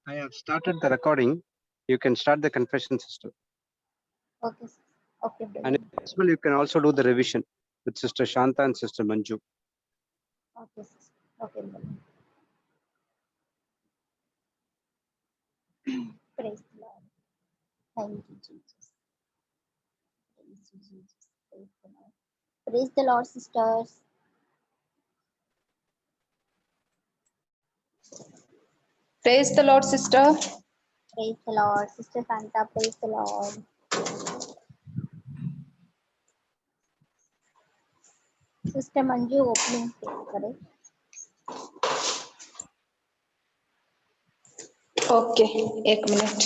I have started the recording. You can start the confession, sister. Okay, okay, And brother. if possible, you can also do the revision with Sister Shanta and Sister Manju. Okay, sister. Okay, brother. Praise the Lord. Thank you, Jesus. Praise you, Jesus. Praise the Lord. Praise the Lord, sisters. Praise the Lord, sister. Praise the Lord. Sister Santa, praise the Lord. Sister Manju, opening prayer करें. Okay, एक minute.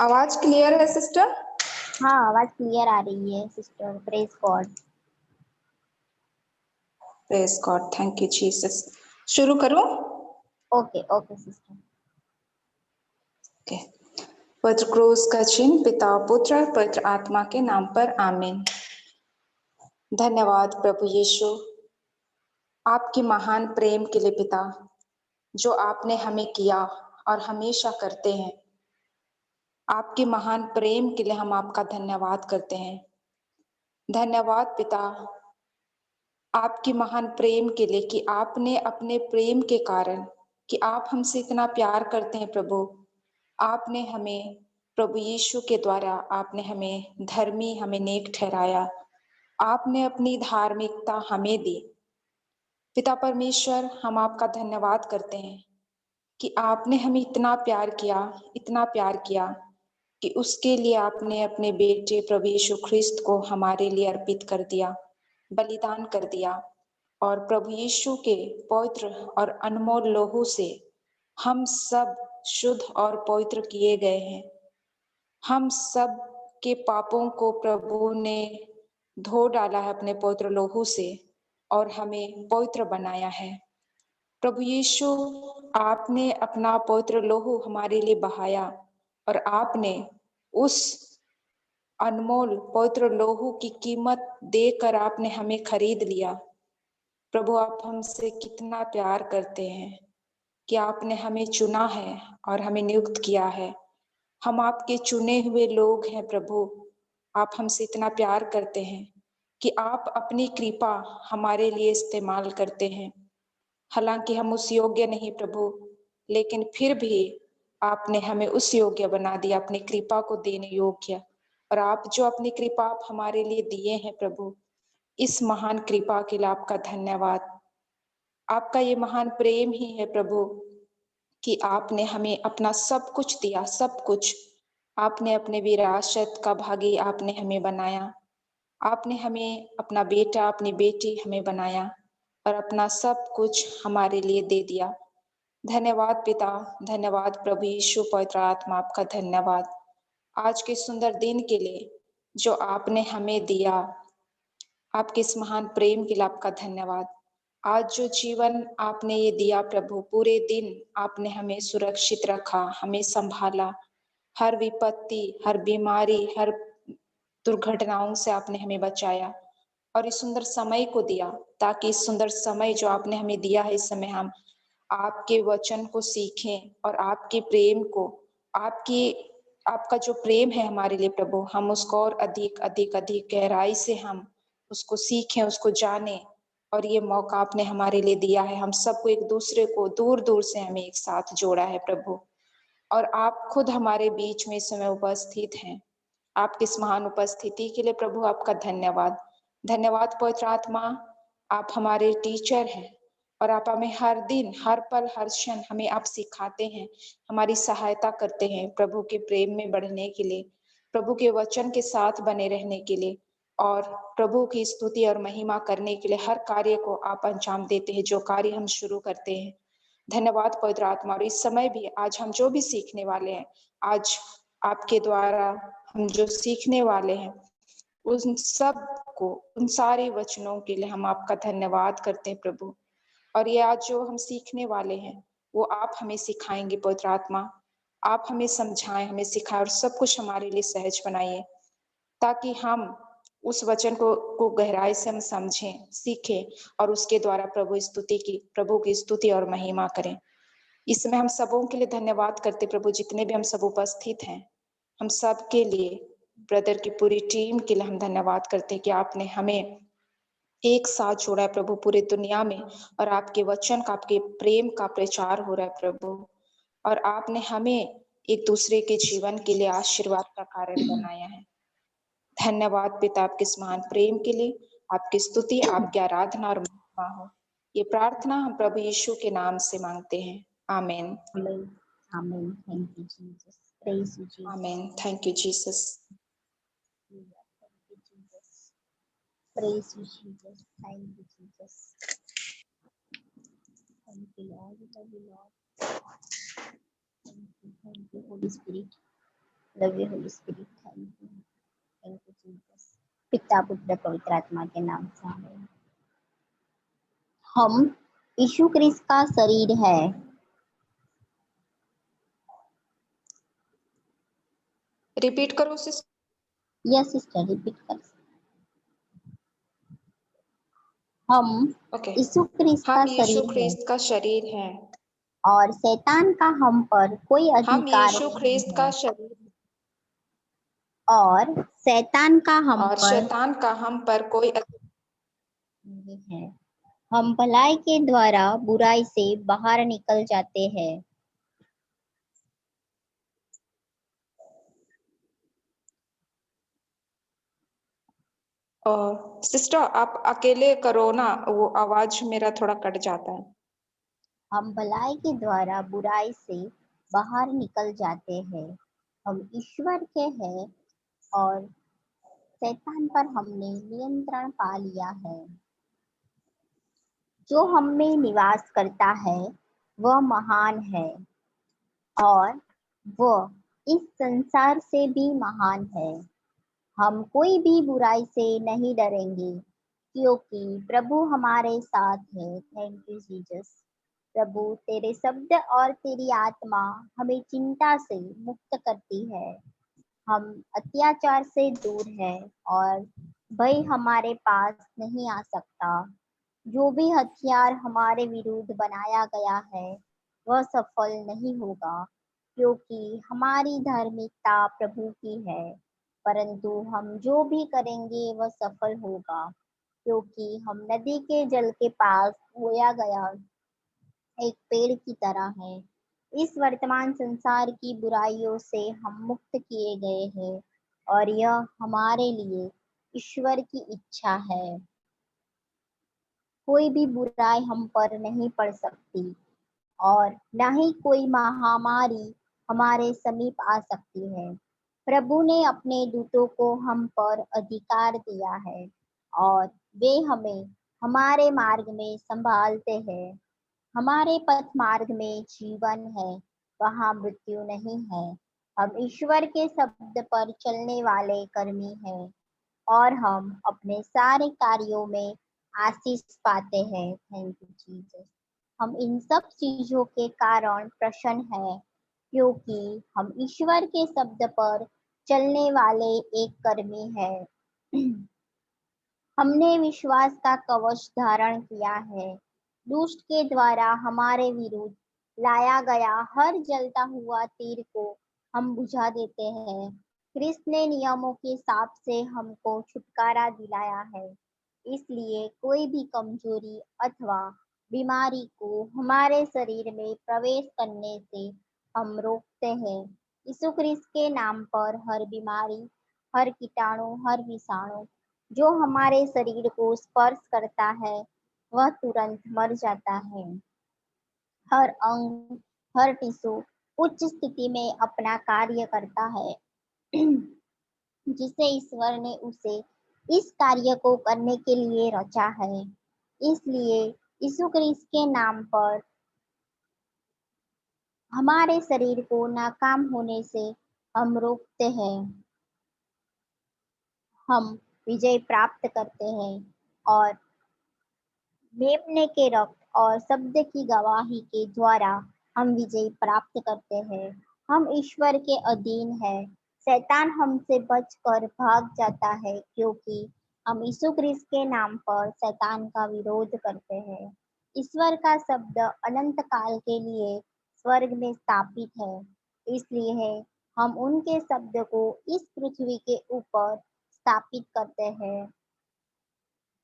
आवाज clear है sister? हाँ, आवाज clear आ रही है sister. Praise God. Praise God, thank you Jesus. शुरू करूं? Okay, okay sister. ओके. पवित्र क्रूस का चिन्ह पिता पुत्र पवित्र आत्मा के नाम पर आमीन. धन्यवाद प्रभु यीशु, आपकी महान प्रेम के लिए पिता, जो आपने हमें किया और हमेशा करते हैं. आपके महान प्रेम के लिए हम आपका धन्यवाद करते हैं. धन्यवाद पिता, आपकी महान प्रेम के लिए कि आपने अपने प्रेम के कारण कि आप हमसे इतना प्यार करते हैं प्रभु, आपने हमें प्रभु यीशु के द्वारा आपने हमें धर्मी, हमें नेक ठहराया. आपने अपनी धार्मिकता हमें दी. पिता परमेश्वर, हम आपका धन्यवाद करते हैं कि आपने हमें इतना प्यार किया कि उसके लिए आपने अपने बेटे प्रभु यीशु ख्रिस्त को हमारे लिए अर्पित कर दिया, बलिदान कर दिया. और प्रभु यीशु के पवित्र और अनमोल लोहू से हम सब शुद्ध और पवित्र किए गए हैं. हम सब के पापों को प्रभु ने धो डाला है अपने पवित्र लोहू से और हमें पवित्र बनाया है. प्रभु यीशु, आपने अपना पवित्र लोहू हमारे लिए बहाया और आपने उस अनमोल पवित्र लोहू की कीमत देकर आपने हमें खरीद लिया. प्रभु, आप हमसे कितना प्यार करते हैं कि आपने हमें चुना है और हमें नियुक्त किया है. हम आपके चुने हुए लोग हैं प्रभु. आप हमसे इतना प्यार करते हैं कि आप अपनी कृपा हमारे लिए इस्तेमाल करते हैं. हालांकि हम उस योग्य नहीं प्रभु, लेकिन फिर भी आपने हमें उस योग्य बना दिया, अपनी कृपा को देने योग्य. और आप जो अपनी कृपा आप हमारे लिए दिए हैं प्रभु, इस महान कृपा के लिए आपका धन्यवाद. आपका ये महान प्रेम ही है प्रभु कि आपने हमें अपना सब कुछ दिया, सब कुछ. आपने अपने विरासत का भागी आपने हमें बनाया. आपने हमें अपना बेटा, अपनी बेटी हमें बनाया और अपना सब कुछ हमारे लिए दे दिया. धन्यवाद पिता, धन्यवाद प्रभु यीशु पवित्र आत्मा, आपका धन्यवाद आज के सुंदर दिन के लिए जो आपने हमें दिया. आपके इस महान प्रेम के लिए आपका धन्यवाद. आज जो जीवन आपने ये दिया प्रभु, पूरे दिन आपने हमें सुरक्षित रखा, हमें संभाला. हर विपत्ति, हर बीमारी, हर दुर्घटनाओं से आपने हमें बचाया और इस सुंदर समय को दिया, ताकि इस सुंदर समय जो आपने हमें दिया है, इस समय हम आपके वचन को सीखें और आपके प्रेम को, आपका जो प्रेम है हमारे लिए प्रभु, हम उसको और अधिक अधिक अधिक गहराई से हम उसको सीखें, उसको जाने. और ये मौका आपने हमारे लिए दिया है. हम सबको एक दूसरे को दूर दूर से हमें एक साथ जोड़ा है प्रभु, और आप खुद हमारे बीच में इस समय उपस्थित हैं. आपकी इस महान उपस्थिति के लिए प्रभु आपका धन्यवाद. धन्यवाद पवित्र आत्मा, आप हमारे टीचर हैं और आप हमें हर दिन, हर पल, हर क्षण हमें आप सिखाते हैं, हमारी सहायता करते हैं प्रभु के प्रेम में बढ़ने के लिए, प्रभु के वचन के साथ बने रहने के लिए और प्रभु की स्तुति और महिमा करने के लिए. हर कार्य को आप अंजाम देते हैं, जो कार्य हम शुरू करते हैं. धन्यवाद पवित्र आत्मा. और इस समय भी आज हम जो भी सीखने वाले हैं, आज आपके द्वारा हम जो सीखने वाले हैं, उन सब को, उन सारे वचनों के लिए हम आपका धन्यवाद करते हैं प्रभु. और ये आज जो हम सीखने वाले हैं वो आप हमें सिखाएंगे पवित्र आत्मा. आप हमें समझाएं, हमें सिखाएं और सब कुछ हमारे लिए सहज बनाइए, ताकि हम उस वचन को गहराई से हम समझें, सीखें और उसके द्वारा प्रभु की स्तुति और महिमा करें। इसमें हम सबों के लिए धन्यवाद करते प्रभु, जितने भी हम सब उपस्थित हैं, हम सब के लिए, ब्रदर की पूरी टीम के लिए हम धन्यवाद करते हैं कि आपने हमें एक साथ जोड़ा है प्रभु पूरी दुनिया में, और आपके वचन का, आपके प्रेम का प्रचार हो रहा है प्रभु, और आपने हमें एक दूसरे के जीवन के लिए आशीर्वाद का कारण बनाया है। धन्यवाद पिता आपके इस महान प्रेम के लिए। आपकी स्तुति, आपकी आराधना और महिमा हो। ये प्रार्थना हम प्रभु यीशु के नाम से मांगते हैं, आमीन। Amen. Amen. Thank you, Jesus. Praise you, Jesus. आमीन। Thank you Jesus. Thank you, Jesus. Praise you, Jesus. Thank you, Jesus. Thank you, Lord. Love you, Lord. Thank you, Holy Spirit. Love you, Holy Spirit. Thank you. Thank you, Jesus. पिता पुत्र पवित्र आत्मा के नाम से आमीन। हम यीशु क्रिस्त का शरीर है। रिपीट करो सिस्टर। यस सिस्टर, रिपीट कर। हम ओके। यीशु क्रिस्त का हम यीशु शरीर है ख्रिस्त का शरीर हैं और शैतान का हम पर कोई हम अधिकार यीशु नहीं ख्रिस्त का है शरीर और शैतान का हम और पर शैतान का हम पर कोई नहीं है। हम भलाई के द्वारा बुराई से बाहर निकल जाते हैं। सिस्टर आप अकेले करो ना, वो आवाज मेरा थोड़ा कट जाता है। हम भलाई के द्वारा बुराई से बाहर निकल जाते हैं। हम ईश्वर के हैं और शैतान पर हमने नियंत्रण पा लिया है। जो हम में निवास करता है वह महान है और वह इस संसार से भी महान है। हम कोई भी बुराई से नहीं डरेंगे क्योंकि प्रभु हमारे साथ है। Thank you Jesus. प्रभु तेरे शब्द और तेरी आत्मा हमें चिंता से मुक्त करती है। हम अत्याचार से दूर हैं और भय हमारे पास नहीं आ सकता। जो भी हथियार हमारे विरुद्ध बनाया गया है वह सफल नहीं होगा क्योंकि हमारी धार्मिकता प्रभु की है। परंतु हम जो भी करेंगे वह सफल होगा क्योंकि हम नदी के जल के पास बोया गया एक पेड़ की तरह है। इस वर्तमान संसार की बुराइयों से हम मुक्त किए गए हैं और यह हमारे लिए ईश्वर की इच्छा है। कोई भी बुराई हम पर नहीं पड़ सकती और न ही कोई महामारी हमारे समीप आ सकती है। प्रभु ने अपने दूतों को हम पर अधिकार दिया है और वे हमें हमारे मार्ग में संभालते हैं। हमारे पथ मार्ग में जीवन है, वहाँ मृत्यु नहीं है। हम ईश्वर के शब्द पर चलने वाले कर्मी हैं और हम अपने सारे कार्यों में आशीष पाते हैं। Thank you Jesus. हम इन सब चीजों के कारण प्रसन्न हैं क्योंकि हम ईश्वर के शब्द पर चलने वाले एक कर्मी हैं। हमने विश्वास का कवच धारण किया है। दुष्ट के द्वारा हमारे विरुद्ध लाया गया हर जलता हुआ तीर को हम बुझा देते हैं। क्रिस्त ने नियमों के साप से हमको छुटकारा दिलाया है, इसलिए कोई भी कमजोरी अथवा बीमारी को हमारे शरीर में प्रवेश करने से हम रोकते हैं। यीशु क्रिस्त के नाम पर हर बीमारी, हर कीटाणु, हर विषाणु जो हमारे शरीर को स्पर्श करता है वह तुरंत मर जाता है। हर अंग, हर टिश्यू उच्च स्थिति में अपना कार्य करता है जिसे ईश्वर ने उसे इस कार्य को करने के लिए रचा है। इसलिए यीशु क्रिस्त के नाम पर हमारे शरीर को नाकाम होने से हम रोकते हैं। हम विजय प्राप्त करते हैं और मेमने के रक्त और शब्द की गवाही के द्वारा हम विजय प्राप्त करते हैं। हम ईश्वर के अधीन हैं, शैतान हमसे बचकर भाग जाता है, क्योंकि हम यीशु ख्रिस्त के नाम पर शैतान का विरोध करते हैं। ईश्वर का शब्द अनंत काल के लिए स्वर्ग में स्थापित है, इसलिए हम उनके शब्द को इस पृथ्वी के ऊपर स्थापित करते हैं।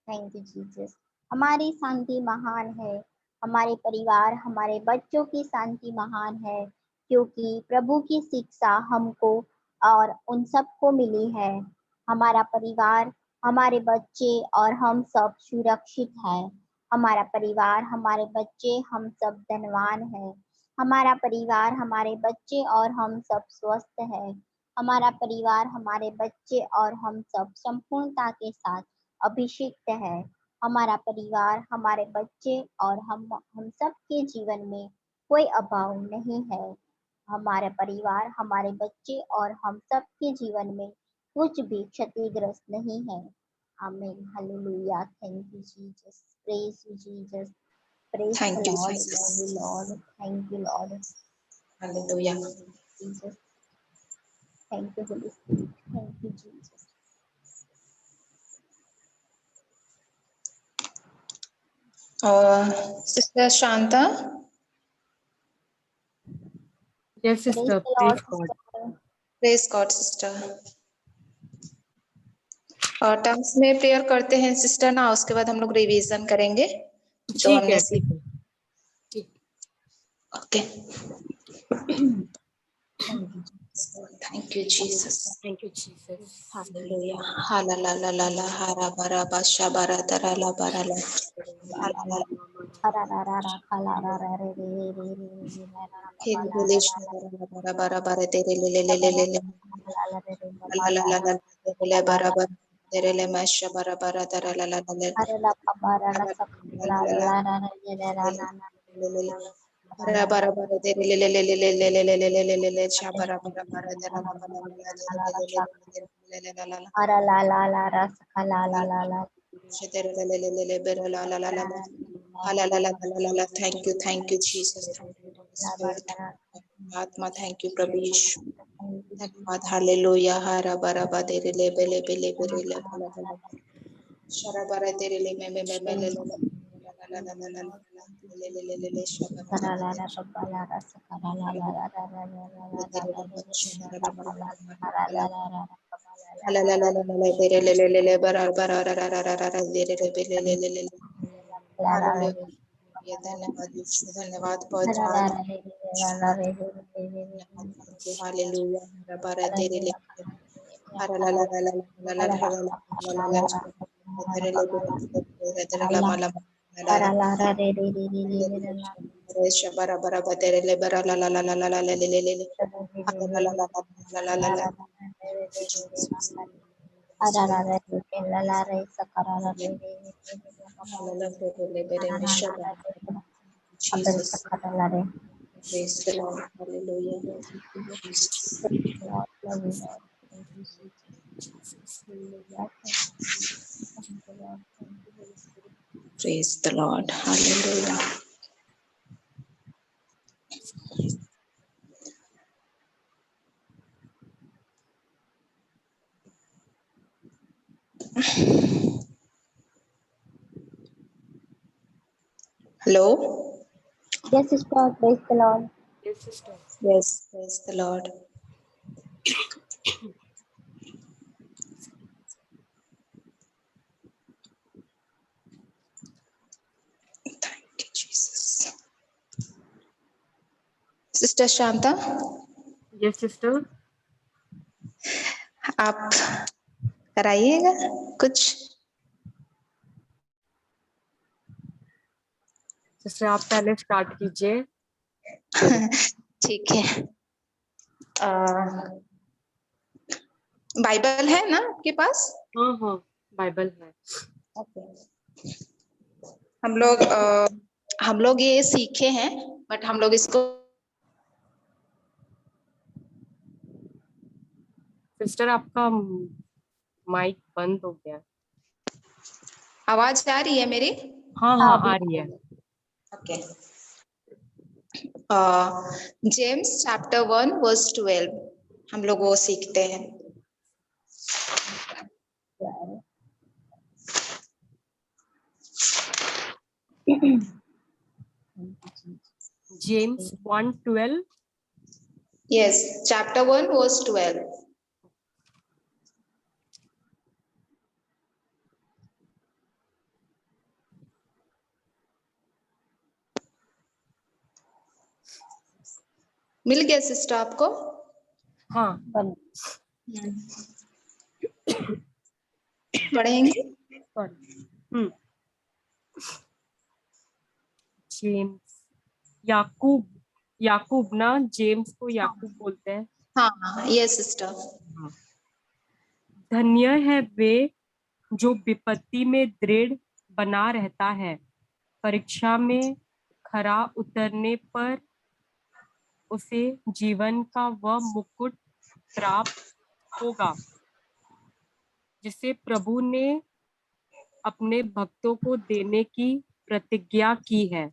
Thank you Jesus. हमारी शांति महान है, हमारे परिवार, हमारे बच्चों की शांति महान है, क्योंकि प्रभु की शिक्षा हमको और उन सबको मिली है। हमारा परिवार, हमारे बच्चे और हम सब सुरक्षित हैं। हमारा परिवार, हमारे बच्चे, हम सब धनवान हैं। हमारा परिवार, हमारे बच्चे और हम सब स्वस्थ हैं। हमारा परिवार, हमारे बच्चे और हम सब संपूर्णता के साथ अभिषिक्त है। हमारा परिवार, हमारे बच्चे और हम सब के जीवन में कोई अभाव नहीं है। हमारे परिवार, हमारे बच्चे और हम सब के जीवन में कुछ भी क्षतिग्रस्त नहीं है। आमीन। Hallelujah. Thank you Jesus. Praise you Jesus. Praise Thank the you, Lord. Jesus. Love you Lord. Thank you Lord Hallelujah. Jesus. Thank you Holi spirit. Thank you Jesus. Sister Shanta, Yes, praise sister. The Praise Lord God. Sister. praise God, sister. और tongues में prayer करते हैं sister ना, उसके बाद हम लोग revision करेंगे जो ठीक हमने है, ठीक है, ठीक। Okay. Thank you Jesus. Thank you Jesus. Thank you, Jesus. Hallelujah. हाला ला ला ला ला हारा बारा बाशा बारा दरा ला बारा ला हाला ला हरा रा रा रा खला रा रा रे रे रे रे रे रे रे रा रा हे ला ला बोले ला ला बारा बारा बारा तेरे ले ले ले ले ले ले ला ला रे रे ला ला ला ला ले ला बारा रा बारा तेरे ले माशा बारा बारा दरा ला ला ले हरे ला पा रा ला सब ला ला ला ला रा रा रे रे रा ना ना बारा बारा बारा तेरे ले ले ले ले ले ले ले ले ले ले ले ले ले शा बारा बारा बारा तेरा ला बारा बारा ले ले ला ला हरा ला ला ला रा सखा ला ला ला ला तेरे ले ले ले ले ले बेरा ला ला ला ला ला ला ला ला ला थैंक यू जीसस स्पिरिट आत्मा थैंक यू प्रभु यीशु धन्यवाद हालेलुया हारा बारा बा तेरे ले बेले बेले बेरे ले बला बला शरा बारा तेरे ले में ले ले ला ला ला ला ले ले ले ले ले शरा हरा ला रा पप्पा ला रा सखा ला ला ला रा रा रा रा रा तेरे रा ले रा हरा ला ला रा पप्पा ला ला ला ला ला ला तेरे ले ले ले ले बारा बारा रा रा रा रा रा तेरे ले बेले ले ले ले ला ला रे हालेलुया धन्यवाद यीशु धन्यवाद हरा ला पहुंचा रा रे ला ला रे रे रे हालेलुया हरा बारा तेरे ले हरा ला हरा ला ला ला ला ला ला ला ला तेरे ले तेरे ला माला ला हरा ला रा रे रे रे रे रे ला रे शबरा बरा तेरे ले बरा ला ला ला ला ला ला ले ले ले ले हरा ला ला ला ला ला ला ला हरा ला रे ला ला रे सकरा ला रे Jesus, सकरा ला रे praise the Lord, hallelujah. Praise the Lord, hallelujah. Hello? Yes, sister, praise the Lord. Yes, sister. Yes, praise the Lord. Thank you, Jesus. Sister Shanta, Yes, sister. आप कराइएगा कुछ. सिस्टर आप पहले स्टार्ट कीजिए. ठीक है. बाइबल है ना आपके पास? हाँ हाँ बाइबल है. हम लोग ये सीखे हैं, बट हम लोग इसको सिस्टर आपका माइक बंद हो गया. आवाज आ रही है मेरी? हाँ हाँ आ रही है. ओके. James chapter 1 verse 12. हम लोग वो सीखते हैं। James 1:12 yes, chapter 1 verse 12। मिल गया सिस्टर आपको? हाँ पढ़ेंगे। हम्म जेम्स याकूब याकूब ना, जेम्स को याकूब बोलते हैं। हाँ यस सिस्टर। धन्य है वे जो विपत्ति में दृढ़ बना रहता है, परीक्षा में खरा उतरने पर उसे जीवन का वह मुकुट प्राप्त होगा जिसे प्रभु ने अपने भक्तों को देने की प्रतिज्ञा की है।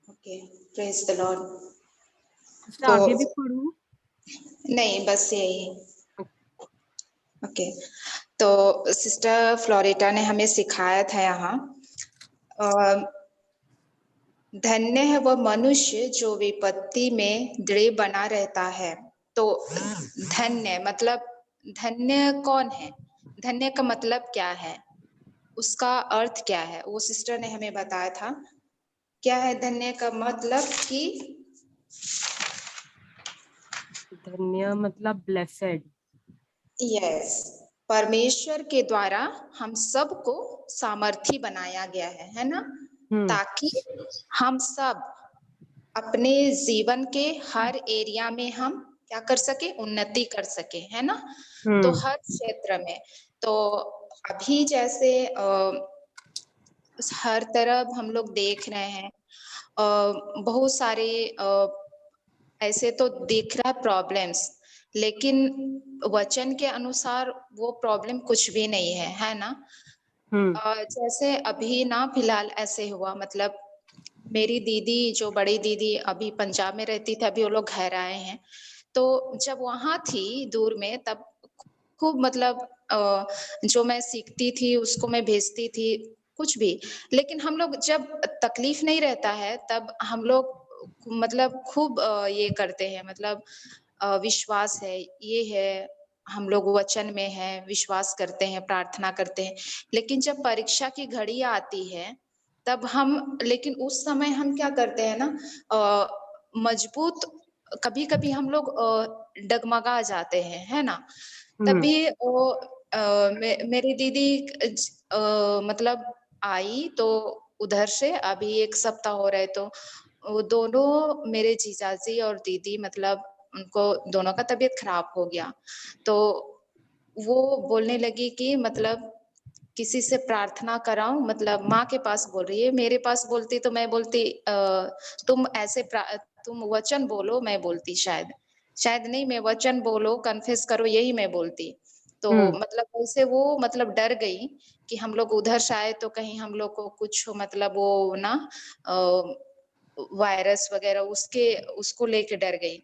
Okay, praise the Lord. तो आगे भी पढ़ूं? नहीं, बस यही। ओके, तो सिस्टर फ्लोरेटा ने हमें सिखाया था यहाँ, धन्य है वह मनुष्य जो विपत्ति में दृढ़ बना रहता है। तो धन्य मतलब, धन्य कौन है, धन्य का मतलब क्या है, उसका अर्थ क्या है, वो सिस्टर ने हमें बताया था। क्या है धन्य का मतलब? कि धन्य मतलब ब्लेसेड। यस, परमेश्वर के द्वारा हम सबको सामर्थी बनाया गया है ना, ताकि हम सब अपने जीवन के हर एरिया में हम क्या कर सके, उन्नति कर सके, है ना। तो हर क्षेत्र में, तो अभी जैसे हर तरफ हम लोग देख रहे हैं, बहुत सारे ऐसे तो दिख रहा है प्रॉब्लम्स, लेकिन वचन के अनुसार वो प्रॉब्लम कुछ भी नहीं है ना। जैसे अभी ना फिलहाल ऐसे हुआ, मतलब मेरी दीदी, जो बड़ी दीदी अभी पंजाब में रहती थी, अभी वो लोग घर आए हैं। तो जब वहां थी दूर में, तब खूब मतलब जो मैं सीखती थी उसको मैं भेजती थी, कुछ भी। लेकिन हम लोग जब तकलीफ नहीं रहता है तब हम लोग मतलब खूब ये करते हैं, मतलब विश्वास है, ये है, हम लोग वचन में है, विश्वास करते हैं, प्रार्थना करते हैं। लेकिन जब परीक्षा की घड़ी आती है तब हम, लेकिन उस समय हम क्या करते हैं ना, मजबूत, कभी कभी हम लोग डगमगा जाते हैं, है ना। तभी मेरी दीदी मतलब आई, तो उधर से अभी 1 सप्ताह हो रहे, तो वो दोनों मेरे जीजाजी और दीदी, मतलब उनको दोनों का तबीयत खराब हो गया। तो वो बोलने लगी कि मतलब किसी से प्रार्थना कराऊं, मतलब माँ के पास बोल रही है, मेरे पास बोलती तो मैं बोलती तुम ऐसे तुम वचन बोलो, मैं बोलती शायद नहीं, मैं वचन बोलो, कन्फेस करो, यही मैं बोलती। तो मतलब वैसे वो मतलब डर गई कि हम लोग उधर से आए तो कहीं हम लोग को कुछ मतलब वो ना वायरस वगैरह उसको लेके डर गई।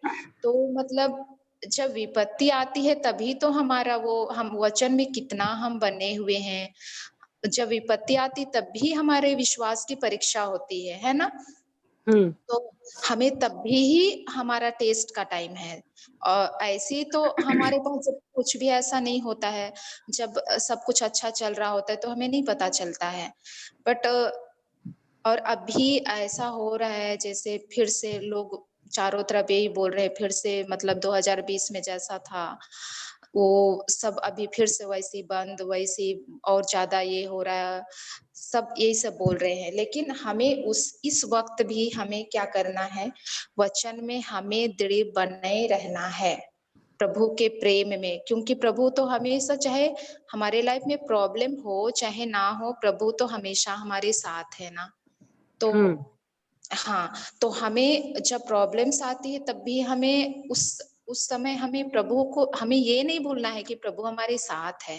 तो मतलब जब विपत्ति आती है तभी तो हमारा वो, हम वचन में कितना हम बने हुए हैं, जब विपत्ति आती तब भी हमारे विश्वास की परीक्षा होती है ना। तो हमें तब भी हमारा टेस्ट का टाइम है, और ऐसे तो हमारे पास जब कुछ भी ऐसा नहीं होता है, जब सब कुछ अच्छा चल रहा होता है तो हमें नहीं पता चलता है। बट और अभी ऐसा हो रहा है जैसे फिर से लोग चारों तरफ यही बोल रहे हैं, फिर से मतलब 2020 में जैसा था वो सब अभी फिर से वैसी बंद, वैसी और ज्यादा ये हो रहा है, सब यही सब बोल रहे हैं। लेकिन हमें इस वक्त भी हमें क्या करना है, वचन में हमें दृढ़ बने रहना है प्रभु के प्रेम में, क्योंकि प्रभु तो हमेशा, चाहे हमारे लाइफ में प्रॉब्लम हो चाहे ना हो, प्रभु तो हमेशा हमारे साथ है ना। तो हाँ, तो हमें जब प्रॉब्लम्स आती है तब भी हमें उस समय हमें प्रभु को, हमें ये नहीं भूलना है कि प्रभु हमारे साथ है।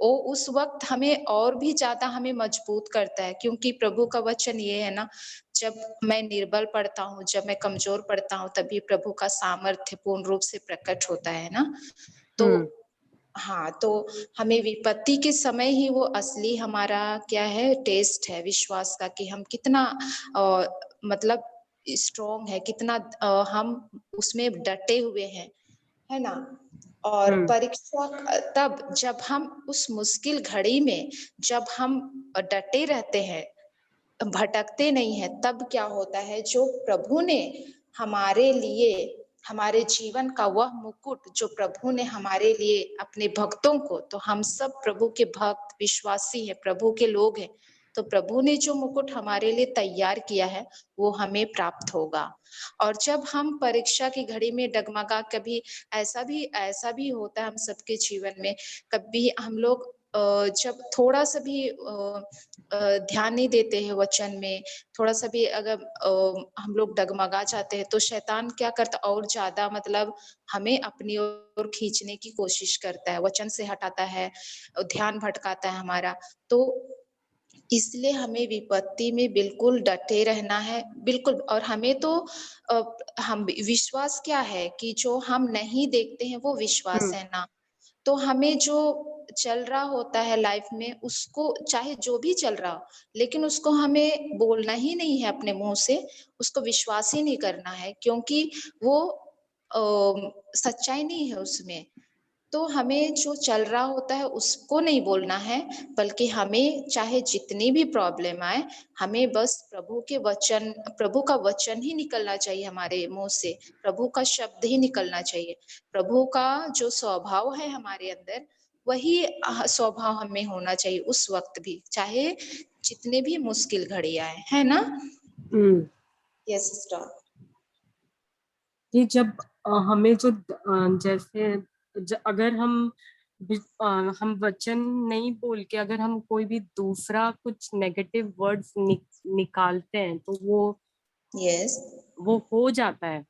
वो उस वक्त हमें और भी ज्यादा हमें मजबूत करता है, क्योंकि प्रभु का वचन ये है ना, जब मैं निर्बल पड़ता हूँ, जब मैं कमजोर पड़ता हूँ, तभी प्रभु का सामर्थ्य पूर्ण रूप से प्रकट होता है ना। तो हाँ, तो हमें विपत्ति के समय ही वो असली हमारा क्या है, टेस्ट है विश्वास का, कि हम कितना मतलब स्ट्रॉन्ग है, कितना हम उसमें डटे हुए हैं, है ना। और परीक्षा तब जब हम उस मुश्किल घड़ी में जब हम डटे रहते हैं, भटकते नहीं है, तब क्या होता है, जो प्रभु ने हमारे लिए, हमारे जीवन का वह मुकुट जो प्रभु ने हमारे लिए अपने भक्तों को, तो हम सब प्रभु के भक्त विश्वासी हैं, प्रभु के लोग हैं, तो प्रभु ने जो मुकुट हमारे लिए तैयार किया है वो हमें प्राप्त होगा। और जब हम परीक्षा की घड़ी में डगमगा, कभी ऐसा भी होता है हम सबके जीवन में, कभी हम लोग जब थोड़ा सा भी ध्यान नहीं देते हैं वचन में, थोड़ा सा भी अगर हम लोग डगमगा जाते हैं, तो शैतान क्या करता, और ज्यादा मतलब हमें अपनी ओर खींचने की कोशिश करता है, वचन से हटाता है, ध्यान भटकाता है हमारा। तो इसलिए हमें विपत्ति में बिल्कुल डटे रहना है, बिल्कुल। और हमें तो हम विश्वास क्या है कि जो हम नहीं देखते हैं वो विश्वास है ना। तो हमें जो चल रहा होता है लाइफ में, उसको चाहे जो भी चल रहा हो, लेकिन उसको हमें बोलना ही नहीं है अपने मुंह से, उसको विश्वास ही नहीं करना है, क्योंकि वो सच्चाई नहीं है उसमें। तो हमें जो चल रहा होता है उसको नहीं बोलना है, बल्कि हमें चाहे जितनी भी प्रॉब्लम आए, हमें बस प्रभु का वचन ही निकलना चाहिए हमारे मुंह से, प्रभु का शब्द ही निकलना चाहिए, प्रभु का जो स्वभाव है हमारे अंदर, वही स्वभाव हमें होना चाहिए उस वक्त भी, चाहे जितने भी मुश्किल घड़ी आए, है ना। Yes sister. कि जब हमें जो जैसे अगर हम वचन नहीं बोल के अगर हम कोई भी दूसरा कुछ नेगेटिव वर्ड्स निकालते हैं, तो यस वो हो जाता है।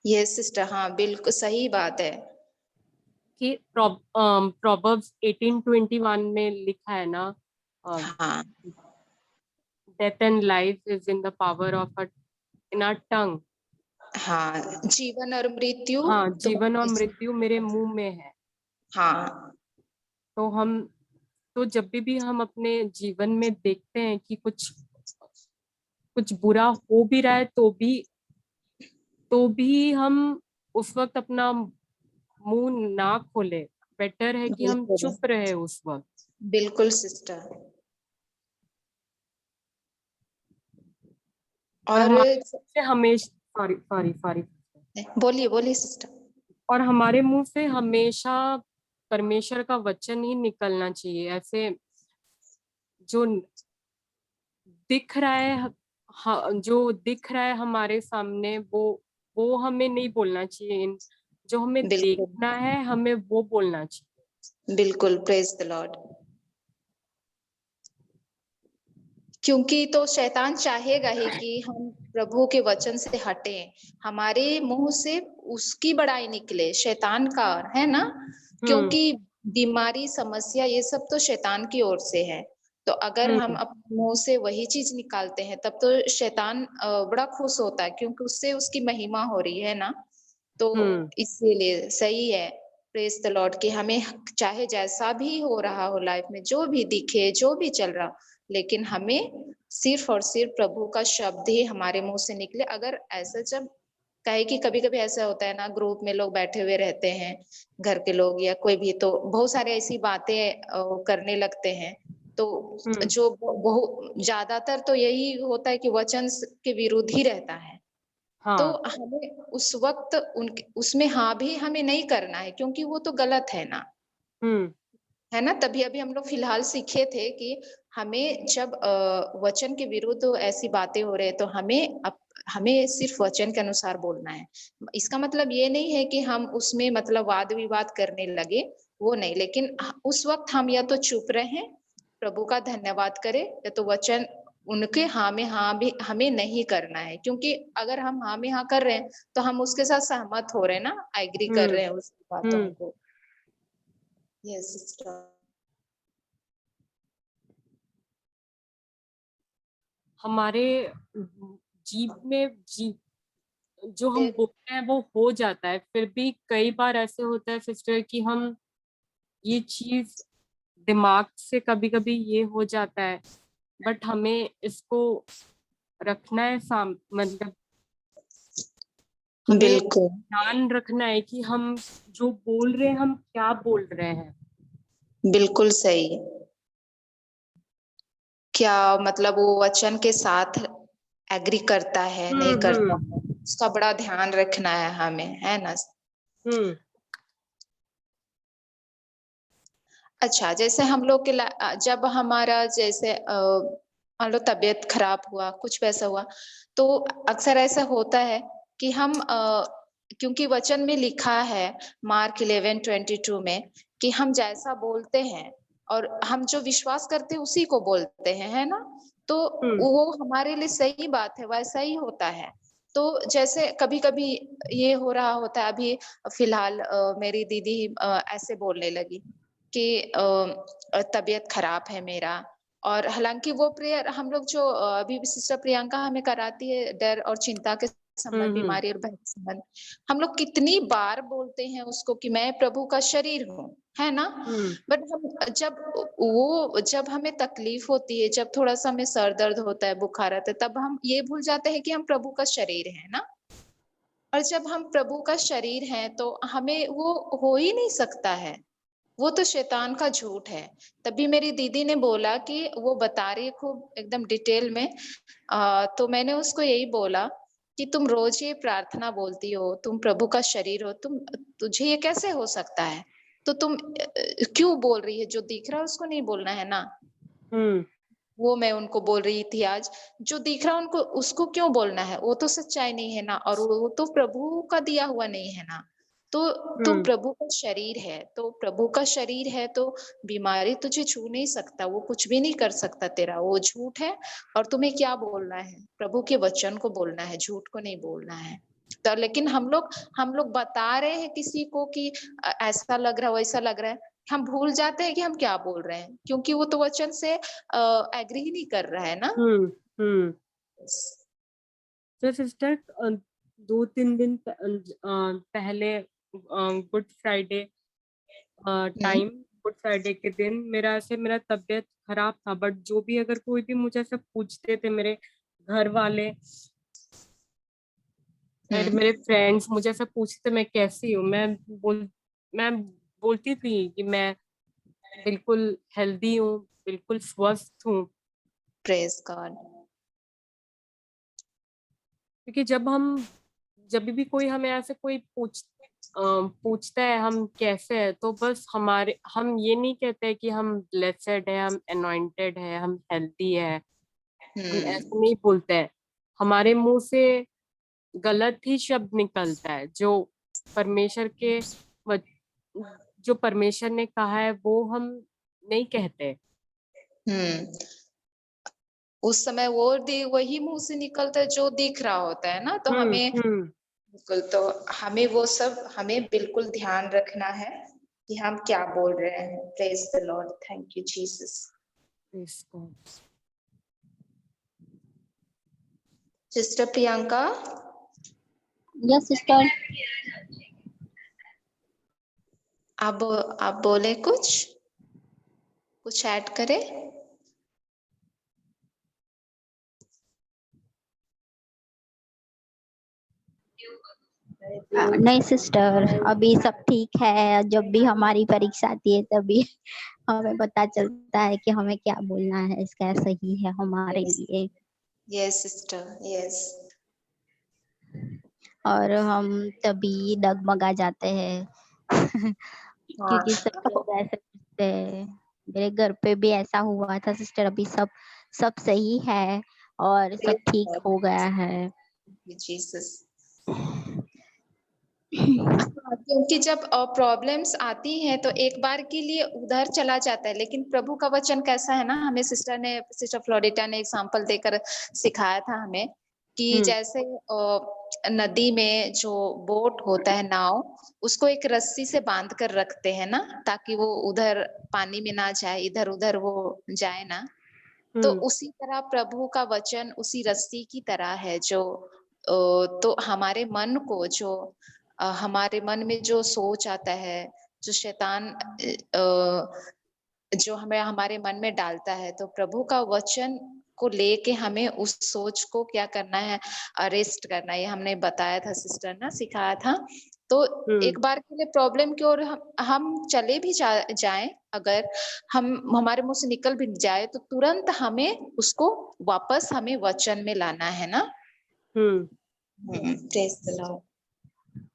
यस सिस्टर, हाँ बिल्कुल सही बात है। कि प्रोवर्ब्स 18:21 में लिखा है ना, हाँ death and life is in the power of in our tongue. हाँ, जीवन और मृत्यु हाँ, तो जीवन और मृत्यु मेरे मुंह में है। हाँ तो तो जब भी हम अपने जीवन में देखते हैं कि कुछ बुरा हो भी रहा है, तो भी हम उस वक्त अपना मुंह ना खोले। बेटर है कि हम बिल्कुल चुप रहे उस वक्त। बिल्कुल सिस्टर। और और हमारे मुंह से हमेशा सॉरी सॉरी सॉरी बोलिए बोलिए सिस्टर। और हमारे मुंह से हमेशा परमेश्वर का वचन ही निकलना चाहिए। ऐसे जो दिख रहा है, जो दिख रहा है हमारे सामने, वो हमें नहीं बोलना चाहिए। जो हमें बिल्कुल देखना है, हमें वो बोलना चाहिए। बिल्कुल, प्रेज द लॉर्ड। क्योंकि तो शैतान चाहेगा ही कि हम प्रभु के वचन से हटें, हमारे मुंह से उसकी बड़ाई निकले, शैतान का, है ना। क्योंकि बीमारी, समस्या, ये सब तो शैतान की ओर से है। तो अगर हम अपने मुंह से वही चीज निकालते हैं, तब तो शैतान बड़ा खुश होता है, क्योंकि उससे उसकी महिमा हो रही है ना। तो इसीलिए सही है, प्रेज द लॉर्ड, कि हमें चाहे जैसा भी हो रहा हो लाइफ में, जो भी दिखे, जो भी चल रहा, लेकिन हमें सिर्फ और सिर्फ प्रभु का शब्द ही हमारे मुंह से निकले। अगर ऐसा जब कहे कि कभी कभी ऐसा होता है ना, ग्रुप में लोग बैठे हुए रहते हैं, घर के लोग या कोई भी, तो बहुत सारे ऐसी बातें करने लगते हैं, तो जो बहुत ज्यादातर तो यही होता है कि वचन के विरुद्ध ही रहता है। तो हमें उस वक्त उसमें हाँ भी हमें नहीं करना है, क्योंकि वो तो गलत है ना, है ना। तभी अभी हम लोग फिलहाल सीखे थे कि हमें जब वचन के विरुद्ध ऐसी बातें हो रहे, तो हमें सिर्फ वचन के अनुसार बोलना है। इसका मतलब ये नहीं है कि हम उसमें मतलब वाद विवाद करने लगे, वो नहीं, लेकिन उस वक्त हम या तो चुप रहें, प्रभु का धन्यवाद करें, या तो वचन उनके हाँ में हाँ भी हमें नहीं करना है। क्योंकि अगर हम हाँ में हाँ कर रहे हैं, तो हम उसके साथ सहमत हो रहे हैं ना, एग्री कर रहे हैं उसकी बातों को। Yes sister. हमारे जीव में जो हम बोलते हैं वो हो जाता है। फिर भी कई बार ऐसे होता है सिस्टर कि हम ये चीज दिमाग से कभी कभी ये हो जाता है, बट हमें इसको रखना है मतलब हमें बिल्कुल ध्यान रखना है कि हम जो बोल रहे हैं हम क्या बोल रहे हैं। बिल्कुल सही। क्या मतलब वो वचन के साथ एग्री करता है नहीं करता है, उसका बड़ा ध्यान रखना है हमें, है ना। अच्छा, जैसे हम लोग के जब हमारा जैसे मान लो तबीयत खराब हुआ, कुछ वैसा हुआ, तो अक्सर ऐसा होता है कि हम क्योंकि वचन में लिखा है मार्क 11:22 में कि हम जैसा बोलते हैं और हम जो विश्वास करते हैं उसी को बोलते हैं, है ना। तो वो हमारे लिए सही बात है, वैसा ही होता है। तो जैसे कभी कभी ये हो रहा होता है, अभी फिलहाल मेरी दीदी ऐसे बोलने लगी कि तबीयत खराब है मेरा, और हालांकि वो प्रेयर हम लोग जो अभी सिस्टर प्रियंका हमें कराती है डर और चिंता के संबंध, बीमारी और भय के संबंध, हम लोग कितनी बार बोलते हैं उसको कि मैं प्रभु का शरीर हूँ, है ना। बट हम जब हमें तकलीफ होती है, जब थोड़ा सा हमें सर दर्द होता है, बुखार आता है, तब हम ये भूल जाते हैं कि हम प्रभु का शरीर है ना। और जब हम प्रभु का शरीर हैं तो हमें वो हो ही नहीं सकता है, वो तो शैतान का झूठ है। तभी मेरी दीदी ने बोला कि वो बता रही है खूब एकदम डिटेल में, तो मैंने उसको यही बोला कि तुम रोज ये प्रार्थना बोलती हो, तुम प्रभु का शरीर हो, तुझे ये कैसे हो सकता है, तो तुम क्यों बोल रही है, जो दिख रहा है उसको नहीं बोलना है ना। वो मैं उनको बोल रही थी आज, जो दिख रहा है उनको उसको क्यों बोलना है, वो तो सच्चाई नहीं है ना, और वो तो प्रभु का दिया हुआ नहीं है ना। तो तुम प्रभु का शरीर है, तो प्रभु का शरीर है तो बीमारी तुझे छू नहीं सकता, वो कुछ भी नहीं कर सकता तेरा, वो झूठ है। और तुम्हें क्या बोलना है, प्रभु के वचन को बोलना है, झूठ को नहीं बोलना है। तो लेकिन हम लोग बता रहे हैं किसी को कि ऐसा लग रहा है वैसा लग रहा है, हम भूल जाते हैं कि हम क्या बोल रहे हैं, क्योंकि वो तो वचन से एग्री ही नहीं कर रहा है ना। तो सिस्टर 2-3 दिन पहले गुड फ्राइडे गुड फ्राइडे के दिन मेरा तबीयत खराब था, बट जो भी अगर कोई भी मुझे ऐसे पूछते थे, मेरे घर वाले और मेरे फ्रेंड्स मुझे ऐसा पूछते मैं कैसी हूँ, मैं बोलती थी कि मैं बिल्कुल हेल्दी हूँ, बिल्कुल स्वस्थ हूँ। Praise God. क्योंकि जब भी कोई हमें ऐसे कोई पूछता है हम कैसे हैं, तो बस हम ये नहीं कहते कि हम ब्लेसेड है, हम अनॉइंटेड है, हम हेल्दी है, हम ऐसे नहीं बोलते हैं। हमारे मुंह से गलत ही शब्द निकलता है, जो परमेश्वर ने कहा है वो हम नहीं कहते। उस समय वही मुंह से निकलता है जो दिख रहा होता है ना, तो हमें बिल्कुल, तो हमें बिल्कुल ध्यान रखना है कि हम क्या बोल रहे हैं। Praise the Lord, thank you Jesus. Sister Priyanka. Yes sister. आप बोले कुछ ऐड करें। नहीं सिस्टर, अभी सब ठीक है। जब भी हमारी परीक्षा आती है तभी हमें पता चलता है कि हमें क्या बोलना है, इसका सही है हमारे लिए। Yes sister, yes. और हम तभी डगमगा जाते हैं क्योंकि सब लोग ऐसे पूछते हैं। मेरे घर पे भी ऐसा हुआ था सिस्टर, अभी सब सही है और सब ठीक हो गया है। जीसस। क्योंकि जब प्रॉब्लम्स आती हैं तो एक बार के लिए उधर चला जाता है, लेकिन प्रभु का वचन कैसा है ना, हमें सिस्टर फ्लोरिटा ने एग्जांपल देकर सिखाया था हमें कि जैसे नदी में जो बोट होता है, नाव, उसको एक रस्सी से बांध कर रखते हैं ना, ताकि वो उधर पानी में ना जाए, इधर उधर वो जाए ना। तो हम्म, उसी तरह प्रभु का वचन उसी रस्सी की तरह है जो तो हमारे मन को जो हमारे मन में जो सोच आता है, जो शैतान जो हमें हमारे मन में डालता है, तो प्रभु का वचन को लेके हमें उस सोच को क्या करना है, अरेस्ट करना है। ये हमने बताया था, सिस्टर ने सिखाया था। तो एक बार के लिए प्रॉब्लम की ओर हम चले भी जाएं, अगर हम हमारे मुंह से निकल भी जाए, तो तुरंत हमें उसको वापस हमें वचन में लाना है ना। Praise the Lord.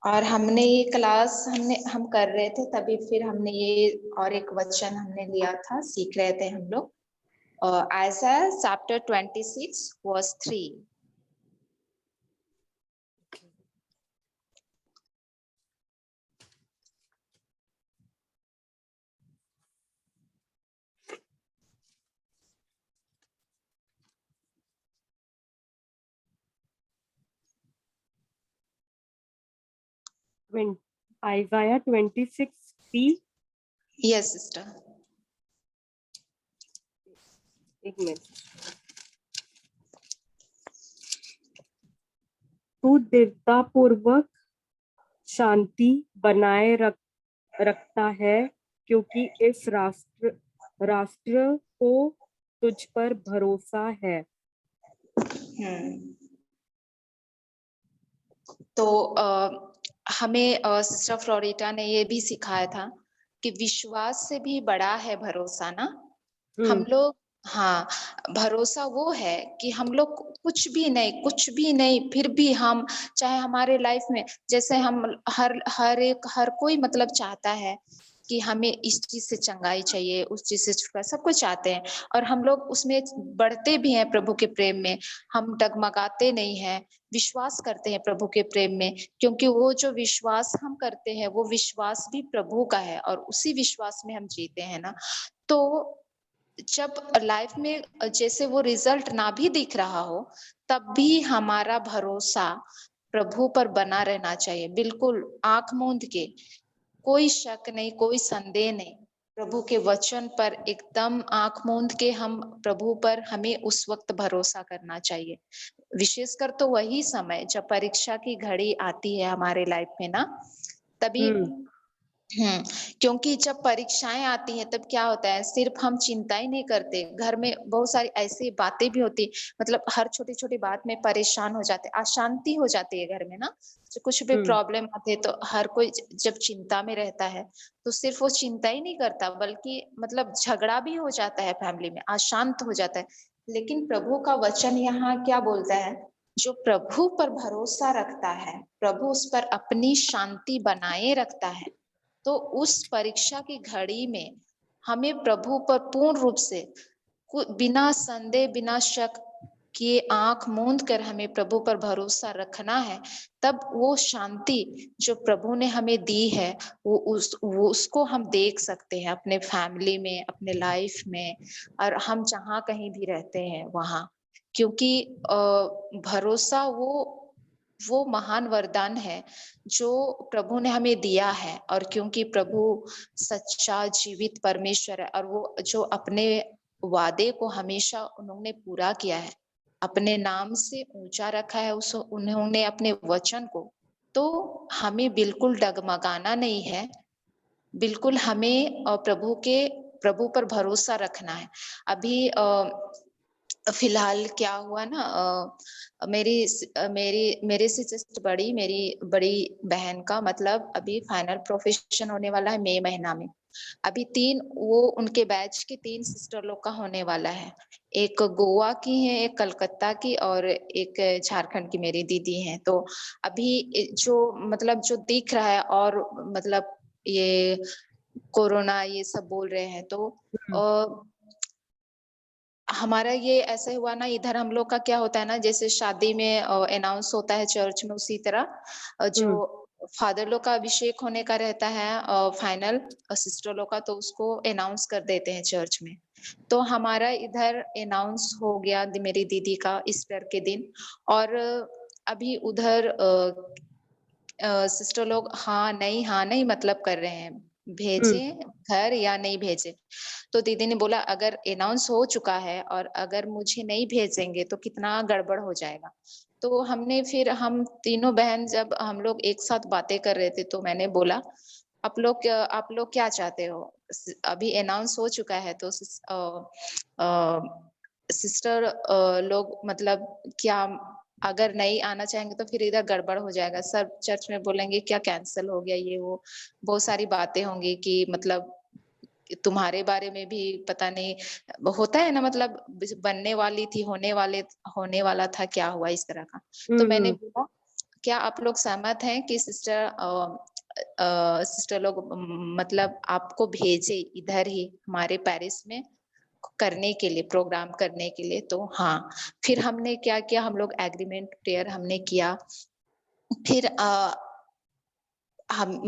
और हमने ये क्लास हम कर रहे थे, तभी फिर हमने ये और एक वचन हमने लिया था, सीख रहे थे हम लोग, Isaiah chapter 26 verse 3। Isaiah 26:3। Yes sister. एक मिनट। तू दृढ़ता पूर्वक शांति बनाए रखता है, क्योंकि इस राष्ट्र को तुझ पर भरोसा है। तो हमें सिस्टर फ्लोरिटा ने ये भी सिखाया था कि विश्वास से भी बड़ा है भरोसा ना। हम लोग, हाँ, भरोसा वो है कि हम लोग कुछ भी नहीं, फिर भी हम चाहे हमारे लाइफ में, जैसे हम हर कोई मतलब चाहता है कि हमें इस चीज से चंगाई चाहिए, उस चीज से छुटकारा, सब कुछ चाहते हैं, और हम लोग उसमें बढ़ते भी हैं प्रभु के प्रेम में। हम डगमगाते नहीं हैं, विश्वास करते हैं प्रभु के प्रेम में, क्योंकि वो जो विश्वास हम करते हैं वो विश्वास भी प्रभु का है, और उसी विश्वास में हम जीते हैं ना। तो जब लाइफ में जैसे वो रिजल्ट ना भी दिख रहा हो, तब भी हमारा भरोसा प्रभु पर बना रहना चाहिए, बिल्कुल आंख मूंद के, कोई शक नहीं, कोई संदेह नहीं, प्रभु के वचन पर एकदम आंख मूंद के हम प्रभु पर, हमें उस वक्त भरोसा करना चाहिए। विशेषकर तो वही समय जब परीक्षा की घड़ी आती है हमारे लाइफ में ना, तभी क्योंकि जब परीक्षाएं आती हैं तब क्या होता है, सिर्फ हम चिंता ही नहीं करते, घर में बहुत सारी ऐसी बातें भी होती, मतलब हर छोटी छोटी बात में परेशान हो जाते, अशांति हो जाती है घर में ना। जो कुछ भी प्रॉब्लम आते हैं तो हर कोई जब चिंता में रहता है, तो सिर्फ वो चिंता ही नहीं करता, बल्कि मतलब झगड़ा भी हो जाता है फैमिली में, अशांत हो जाता है। लेकिन प्रभु का वचन यहाँ क्या बोलता है, जो प्रभु पर भरोसा रखता है, प्रभु उस पर अपनी शांति बनाए रखता है, तो उस परीक्षा की घड़ी में हमें प्रभु पर पूर्ण रूप से बिना संदेह बिना शक किए आंख मूंद कर हमें प्रभु पर भरोसा रखना है। तब वो शांति जो प्रभु ने हमें दी है, वो उसको हम देख सकते हैं अपने फैमिली में, अपने लाइफ में, और हम जहाँ कहीं भी रहते हैं वहां। क्योंकि भरोसा वो महान वरदान है जो प्रभु ने हमें दिया है, और क्योंकि प्रभु सच्चा जीवित परमेश्वर है, और वो जो अपने वादे को हमेशा उन्होंने पूरा किया है, अपने नाम से ऊंचा रखा है उस उन्होंने अपने वचन को, तो हमें बिल्कुल डगमगाना नहीं है, बिल्कुल हमें प्रभु पर भरोसा रखना है। अभी फिलहाल क्या हुआ ना, मेरे से जस्ट मेरी बड़ी बहन का मतलब अभी फाइनल प्रोफेशन होने वाला है मई महीना में। अभी उनके बैच के 3 सिस्टर लोग का होने वाला है, एक गोवा की है, एक कलकत्ता की, और एक झारखंड की मेरी दीदी है। तो अभी जो दिख रहा है, और मतलब ये कोरोना ये सब बोल रहे हैं, तो हमारा ये ऐसे हुआ ना, इधर हम लोग का क्या होता है ना, जैसे शादी में अनाउंस होता है चर्च में, उसी तरह जो फादर लोग का अभिषेक होने का रहता है फाइनल सिस्टर लोग का, तो उसको अनाउंस कर देते हैं चर्च में। तो हमारा इधर अनाउंस हो गया मेरी दीदी का ईस्टर के दिन, और अभी उधर सिस्टर लोग हाँ नहीं मतलब कर रहे हैं, भेजे घर या नहीं भेजे। तो दीदी ने बोला अगर अनाउंस हो चुका है और अगर मुझे नहीं भेजेंगे तो कितना गड़बड़ हो जाएगा। तो हमने फिर हम तीनों बहन जब हम लोग एक साथ बातें कर रहे थे तो मैंने बोला आप लोग क्या चाहते हो? अभी अनाउंस हो चुका है तो सिस्टर लोग मतलब क्या अगर नहीं आना चाहेंगे तो फिर इधर गड़बड़ हो जाएगा, सब चर्च में बोलेंगे क्या कैंसिल हो गया ये वो, बहुत सारी बातें होंगी कि मतलब तुम्हारे बारे में भी पता नहीं होता है ना, मतलब बनने वाली थी होने वाला था, क्या हुआ इस तरह का। तो मैंने बोला क्या आप लोग सहमत हैं कि सिस्टर लोग मतलब आपको भेजे इधर ही हमारे पेरिस में करने के लिए, प्रोग्राम करने के लिए? तो हाँ, फिर हमने क्या किया, हम लोग एग्रीमेंट प्रेयर हमने किया। फिर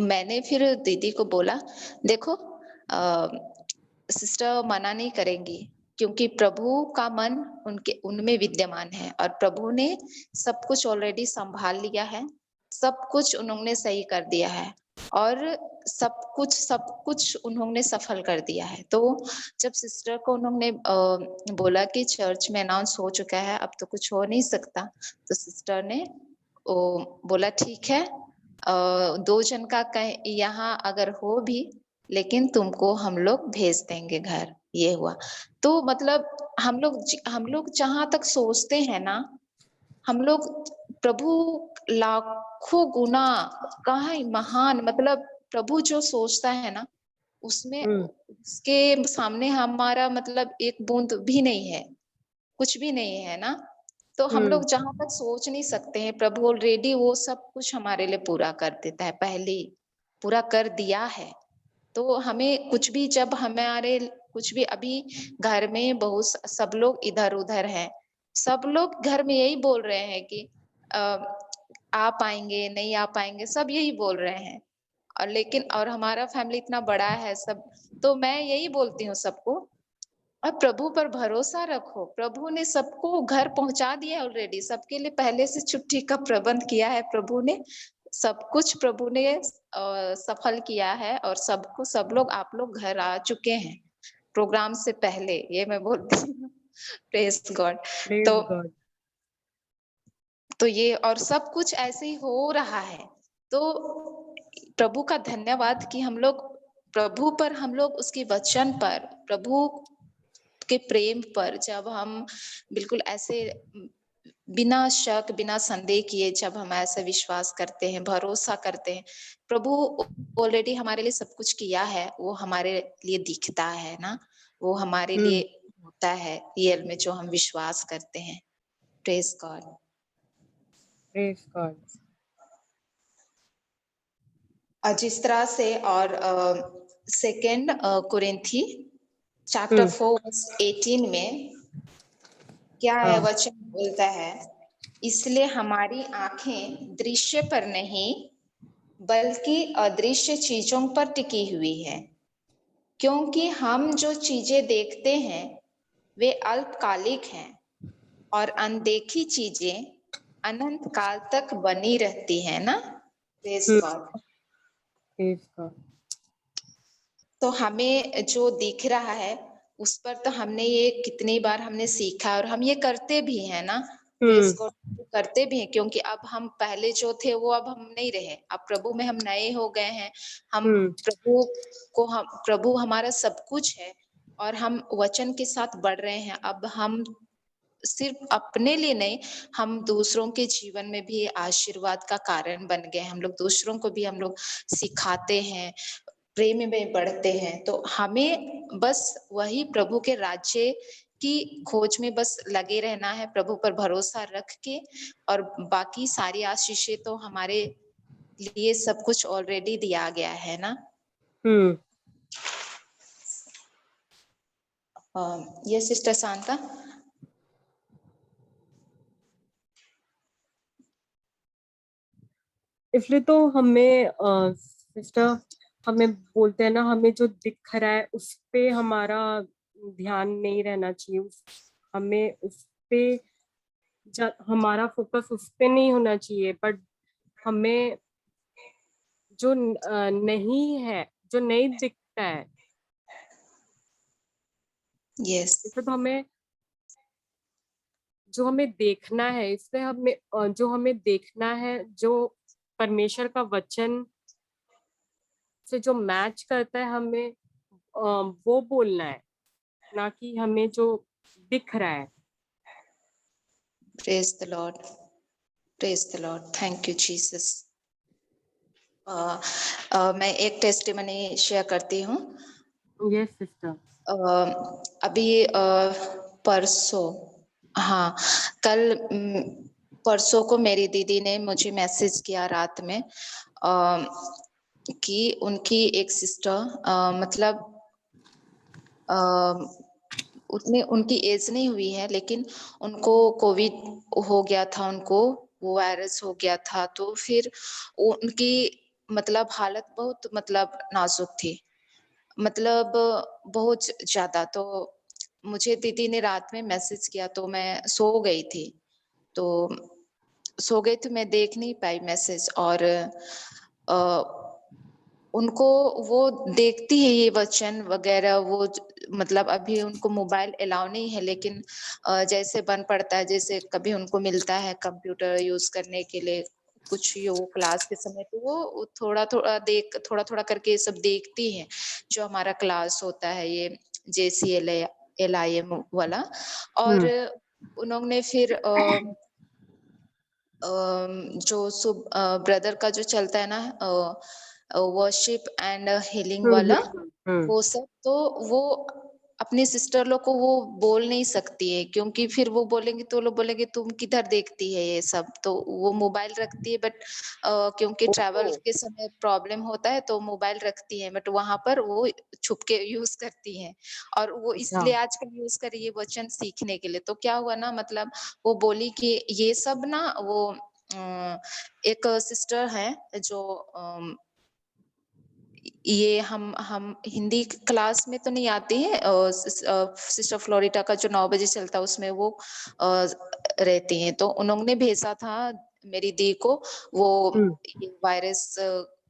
मैंने फिर दीदी को बोला देखो सिस्टर मना नहीं करेंगी क्योंकि प्रभु का मन उनमें विद्यमान है और प्रभु ने सब कुछ ऑलरेडी संभाल लिया है, सब कुछ उन्होंने सही कर दिया है और सब कुछ उन्होंने सफल कर दिया है। तो जब सिस्टर को उन्होंने बोला कि चर्च में अनाउंस हो चुका है अब तो कुछ हो नहीं सकता, तो सिस्टर ने बोला ठीक है 2 जन का यहाँ अगर हो भी लेकिन तुमको हम लोग भेज देंगे घर, ये हुआ। तो मतलब हम लोग जहां तक सोचते हैं ना, हम लोग प्रभु लाखों गुना कहाँ महान, मतलब प्रभु जो सोचता है ना उसमें उसके सामने हमारा मतलब एक बूंद भी नहीं है, कुछ भी नहीं है ना। तो हम लोग जहां तक सोच नहीं सकते हैं, प्रभु ऑलरेडी वो सब कुछ हमारे लिए पूरा कर देता है, पहले ही पूरा कर दिया है। तो हमें कुछ भी जब हमारे कुछ भी अभी घर में बहुत सब लोग इधर उधर हैं, सब लोग घर में यही बोल रहे हैं कि आ पाएंगे नहीं आ पाएंगे, सब यही बोल रहे हैं। और लेकिन और हमारा फैमिली इतना बड़ा है सब, तो मैं यही बोलती हूँ सबको और प्रभु पर भरोसा रखो, प्रभु ने सबको घर पहुंचा दिया है ऑलरेडी, सबके लिए पहले से छुट्टी का प्रबंध किया है प्रभु ने, सब कुछ प्रभु ने सफल किया है और सब लोग आप लोग घर आ चुके हैं प्रोग्राम से पहले, ये मैं बोलती हूँ। Praise God. तो ये और सब कुछ ऐसे ही हो रहा है, तो प्रभु का धन्यवाद कि हम लोग प्रभु पर, हम लोग उसके वचन पर, प्रभु के प्रेम पर जब हम बिल्कुल ऐसे बिना शक बिना संदेह किए जब हम ऐसा विश्वास करते हैं, भरोसा करते हैं, प्रभु ऑलरेडी हमारे लिए सब कुछ किया है, वो हमारे लिए दिखता है ना, वो हमारे लिए होता है रियल में जो हम विश्वास करते हैं। Praise God. Praise God. जिस तरह से और सेकेंड कुरिन्थी चैप्टर 4:18 में क्या है, वचन बोलता है इसलिए हमारी आंखें दृश्य पर नहीं बल्कि अदृश्य चीजों पर टिकी हुई है, क्योंकि हम जो चीजें देखते हैं वे अल्पकालिक हैं और अनदेखी चीजें अनंत काल तक बनी रहती है ना। Praise God. तो हमें जो दिख रहा है उस पर तो हमने ये कितनी बार हमने सीखा और हम ये करते भी हैं ना, प्रेज गॉड, करते भी हैं, क्योंकि अब हम पहले जो थे वो अब हम नहीं रहे, अब प्रभु में हम नए हो गए हैं, हम प्रभु हमारा सब कुछ है और हम वचन के साथ बढ़ रहे हैं। अब हम सिर्फ अपने लिए नहीं, हम दूसरों के जीवन में भी आशीर्वाद का कारण बन गए, हम लोग दूसरों को भी हम लोग सिखाते हैं, प्रेम में बढ़ते हैं। तो हमें बस वही प्रभु के राज्य की खोज में बस लगे रहना है, प्रभु पर भरोसा रख के, और बाकी सारी आशीषें तो हमारे लिए सब कुछ ऑलरेडी दिया गया है ना। ये सिस्टर शांता। इसलिए तो हमें सिस्टर हमें बोलते हैं ना, हमें जो दिख रहा है उस पे हमारा ध्यान नहीं रहना चाहिए, हमें उस पे हमारा फोकस उस पे नहीं होना चाहिए, बट हमें जो नहीं है, जो नहीं दिखता है, यस। इसे तो हमें जो हमें देखना है, इससे हमें जो हमें देखना है, जो परमेश्वर का वचन से जो मैच करता है, हमें वो बोलना है, ना कि हमें जो दिख रहा है। Praise the Lord, praise the Lord, thank you Jesus. मैं एक टेस्टिमनी शेयर करती हूँ। Yes sister. अभी परसों, हाँ कल परसों को मेरी दीदी ने मुझे मैसेज किया रात में कि उनकी एक सिस्टर मतलब उतनी उनकी एज नहीं हुई है, लेकिन उनको कोविड हो गया था, उनको वो वायरस हो गया था, तो फिर उनकी मतलब हालत बहुत मतलब नाजुक थी, मतलब बहुत ज्यादा। तो मुझे दीदी ने रात में मैसेज किया, तो मैं सो गई थी, तो मैं देख नहीं पाई मैसेज। और उनको वो देखती है ये वचन वगैरह, वो मतलब अभी उनको मोबाइल अलाउ नहीं है, लेकिन जैसे बन पड़ता है, जैसे कभी उनको मिलता है कंप्यूटर यूज करने के लिए कुछ वो क्लास के समय, तो वो थोड़ा थोड़ा करके ये सब देखती है, जो हमारा क्लास होता है ये JCLIM वाला। और उन्होंने फिर जो ब्रदर का जो चलता है ना वर्शिप एंड हीलिंग वाला, वो सब, तो वो अपनी सिस्टर लोग को वो बोल नहीं सकती है, क्योंकि फिर वो बोलेंगे तो लोग बोलेंगे तुम किधर देखती है ये सब, तो वो मोबाइल रखती है। बट क्योंकि ट्रैवल के समय प्रॉब्लम होता है, तो मोबाइल रखती है, बट वहां पर वो छुप के यूज करती है, और वो इसलिए आजकल यूज कर रही है वचन सीखने के लिए। तो क्या हुआ ना, मतलब वो बोली कि ये सब ना, वो एक सिस्टर है जो ये हम हिंदी क्लास में तो नहीं आती है, सिस्टर फ्लोरिटा का जो 9 बजे चलता है उसमें वो रहती हैं। तो उन्होंने भेजा था मेरी दी को वो ये वायरस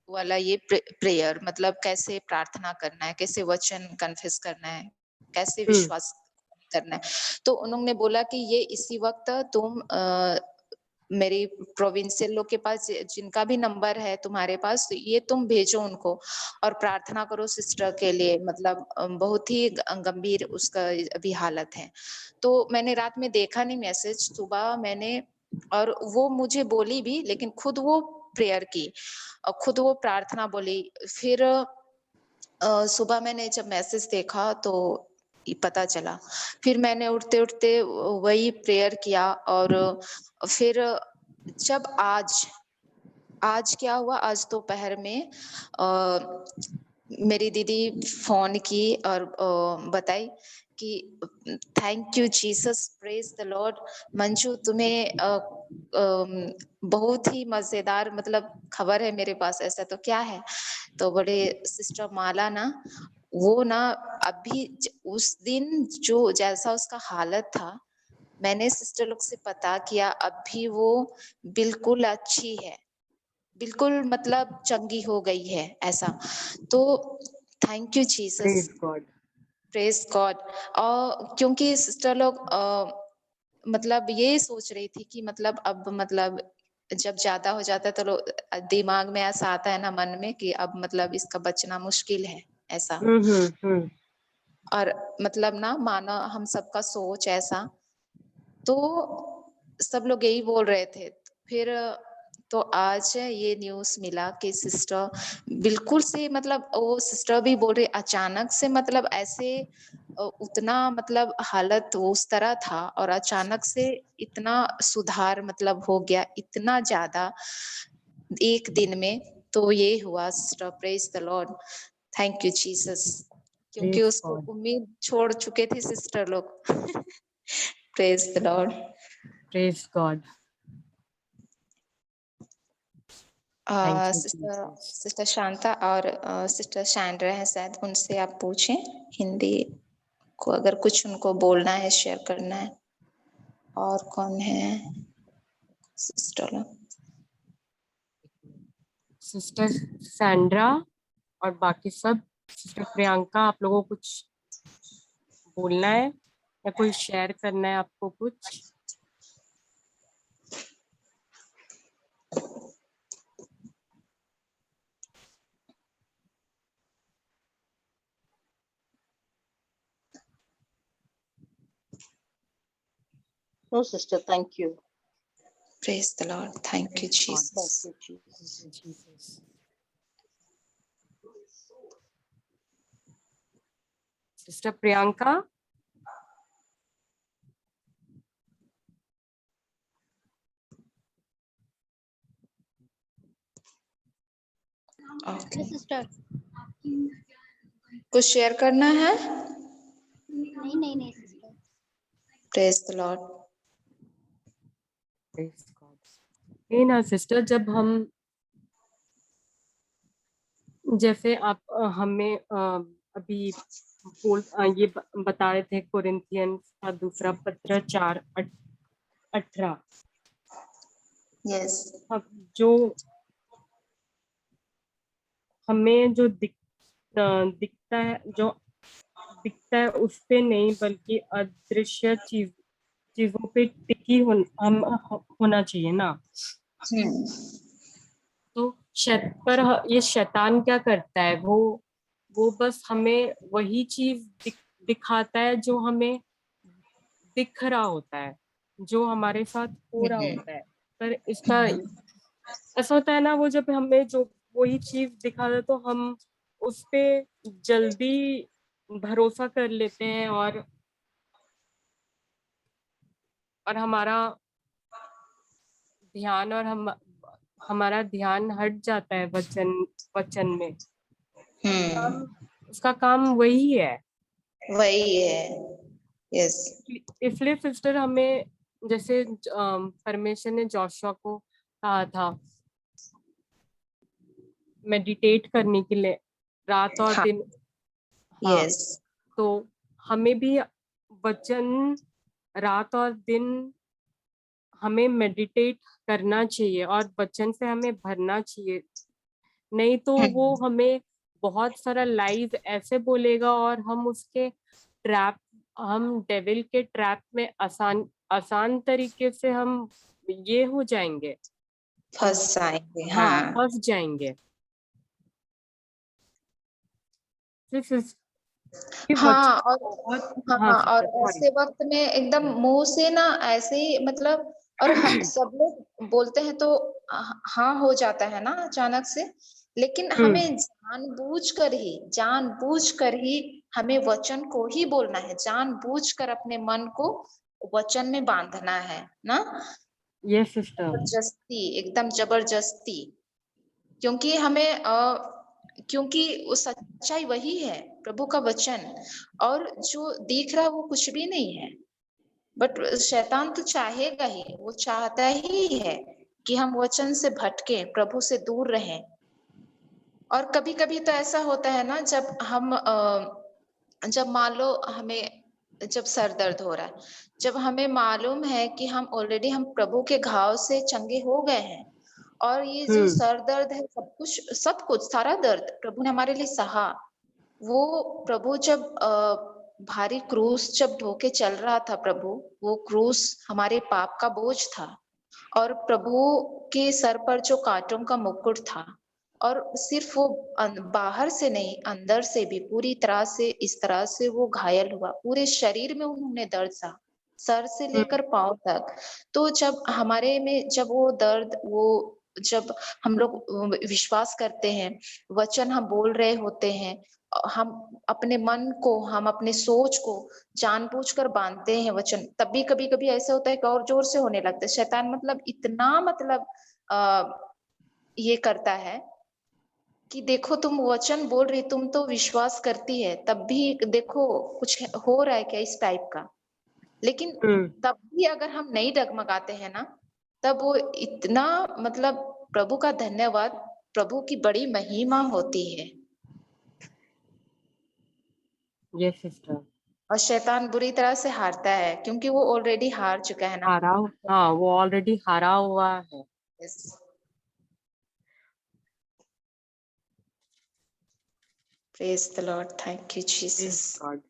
वाला ये प्रेयर, मतलब कैसे प्रार्थना करना है, कैसे वचन कन्फेस करना है, कैसे विश्वास करना है। तो उन्होंने बोला कि ये इसी वक्त तुम मेरी प्रोविंशियल लोग के पास जिनका भी नंबर है तुम्हारे पास, ये तुम भेजो उनको और प्रार्थना करो सिस्टर के लिए, मतलब बहुत ही गंभीर उसका अभी हालत है। तो मैंने रात में देखा नहीं मैसेज, सुबह मैंने, और वो मुझे बोली भी, लेकिन खुद वो प्रेयर की और खुद वो प्रार्थना बोली। फिर सुबह मैंने जब मैसेज देखा तो पता चला, फिर मैंने उठते उठते वही प्रेयर किया। और फिर जब आज क्या हुआ, आज दोपहर में मेरी दीदी फोन की और बताई कि thank you Jesus, praise the Lord, Manju तुम्हें बहुत ही मजेदार मतलब खबर है मेरे पास। ऐसा तो क्या है? तो बड़े सिस्टर माला ना, वो ना अभी उस दिन जो जैसा उसका हालत था, मैंने सिस्टर लोग से पता किया, अभी वो बिल्कुल अच्छी है, बिल्कुल मतलब चंगी हो गई है ऐसा। तो thank you Jesus, praise God. और क्योंकि सिस्टर लोग मतलब ये सोच रही थी कि मतलब अब मतलब जब ज्यादा हो जाता है तो लोग दिमाग में ऐसा आता है ना मन में कि अब मतलब इसका बचना मुश्किल है ऐसा। और मतलब ना मानो हम सबका सोच ऐसा, तो सब लोग यही बोल रहे थे। फिर तो आज ये न्यूज़ मिला कि सिस्टर बिल्कुल से मतलब वो सिस्टर भी बोल रही अचानक से मतलब ऐसे उतना मतलब हालत उस तरह था और अचानक से इतना सुधार मतलब हो गया इतना ज्यादा एक दिन में। तो ये हुआ sister, praise the Lord, thank you Jesus, क्योंकि उसको उम्मीद छोड़ चुके थे सिस्टर लोग। Praise the Lord, praise God. Sister Shanta और सिस्टर सैंड्रा है शायद, उनसे आप पूछें हिंदी को अगर कुछ उनको बोलना है, शेयर करना है। और कौन है सिस्टर? सिस्टर सैंड्रा और बाकी सब सिस्टर प्रियंका, आप लोगों को कुछ बोलना है या कोई शेयर करना है आपको कुछ? No, sister, thank you. Praise the Lord. Thank you, Jesus. Thank you, Jesus. Jesus. Sister Priyanka, Okay. Sister कुछ शेयर करना है? नहीं सिस्टर। Praise the Lord. नहीं ना सिस्टर, जब हम जैसे आप हमें अभी ये बता रहे थे कोरिन्थियंस का दूसरा पत्र 4:18। Yes. अब जो हमें जो दिखता है उस पे नहीं, बल्कि अदृश्य चीजों पे टिकी होना चाहिए ना। तो पर ये शैतान क्या करता है, वो बस हमें वही चीज दिखाता है जो हमें दिख रहा होता है, जो हमारे साथ हो रहा होता है। पर इसका ऐसा होता है ना, वो जब हमें जो वही चीज दिखाता है तो हम उस पे जल्दी भरोसा कर लेते हैं और हमारा ध्यान हमारा ध्यान हट जाता है वचन में। उसका काम वही है। यस। इसलिए सिस्टर हमें, जैसे परमेश्वर ने जोशुआ को कहा था मेडिटेट करने के लिए रात और दिन। यस। तो हमें भी वचन रात और दिन हमें मेडिटेट करना चाहिए और वचन से हमें भरना चाहिए। नहीं तो वो हमें बहुत सारा लाइज ऐसे बोलेगा और हम डेविल के ट्रैप में आसान तरीके से हम ये हो जाएंगे, फंस जाएंगे। हाँ, फंस जाएंगे। और ऐसे वक्त में एकदम मुंह से ना ऐसे ही मतलब, और सब लोग बोलते हैं तो हाँ हो जाता है ना अचानक से। लेकिन हमें जानबूझकर ही हमें वचन को ही बोलना है, जानबूझकर अपने मन को वचन में बांधना है ना। ये सिस्टर जबरदस्ती, एकदम जबरदस्ती, क्योंकि हमें क्योंकि वो सच्चाई वही है, प्रभु का वचन, और जो दिख रहा है वो कुछ भी नहीं है। बट शैतान तो चाहेगा ही, वो चाहता ही है कि हम वचन से भटके, प्रभु से दूर रहें। और कभी कभी तो ऐसा होता है ना, जब मान लो हमें जब सर दर्द हो रहा है, जब हमें मालूम है कि हम ऑलरेडी हम प्रभु के घाव से चंगे हो गए हैं, और ये जो सर दर्द है, सब कुछ सारा दर्द प्रभु ने हमारे लिए सहा। वो प्रभु जब भारी क्रूस जब ढोके चल रहा था प्रभु, वो क्रूस हमारे पाप का बोझ था, और प्रभु के सर पर जो कांटों का मुकुट था, और सिर्फ वो बाहर से नहीं, अंदर से भी पूरी तरह से इस तरह से वो घायल हुआ, पूरे शरीर में उन्होंने दर्द सहा, सर से लेकर पांव तक। तो जब हमारे में जब वो दर्द, वो जब हम लोग विश्वास करते हैं, वचन हम बोल रहे होते हैं, हम अपने मन को, हम अपने सोच को जानबूझकर बांधते हैं वचन, तभी कभी कभी ऐसा होता है कि और जोर से होने लगता है। शैतान मतलब इतना ये करता है कि देखो तुम वचन बोल रही, तुम तो विश्वास करती है, तब भी देखो कुछ हो रहा है क्या इस टाइप का। लेकिन तब भी अगर हम नहीं डगमगाते हैं ना, तब वो इतना मतलब प्रभु का धन्यवाद, प्रभु की बड़ी महिमा होती है। Yes sister. और शैतान बुरी तरह से हारता है, क्योंकि वो ऑलरेडी हार चुका है ना। हाँ, वो ऑलरेडी हारा हुआ है। yes. Praise the Lord. Thank you, Praise Jesus. God.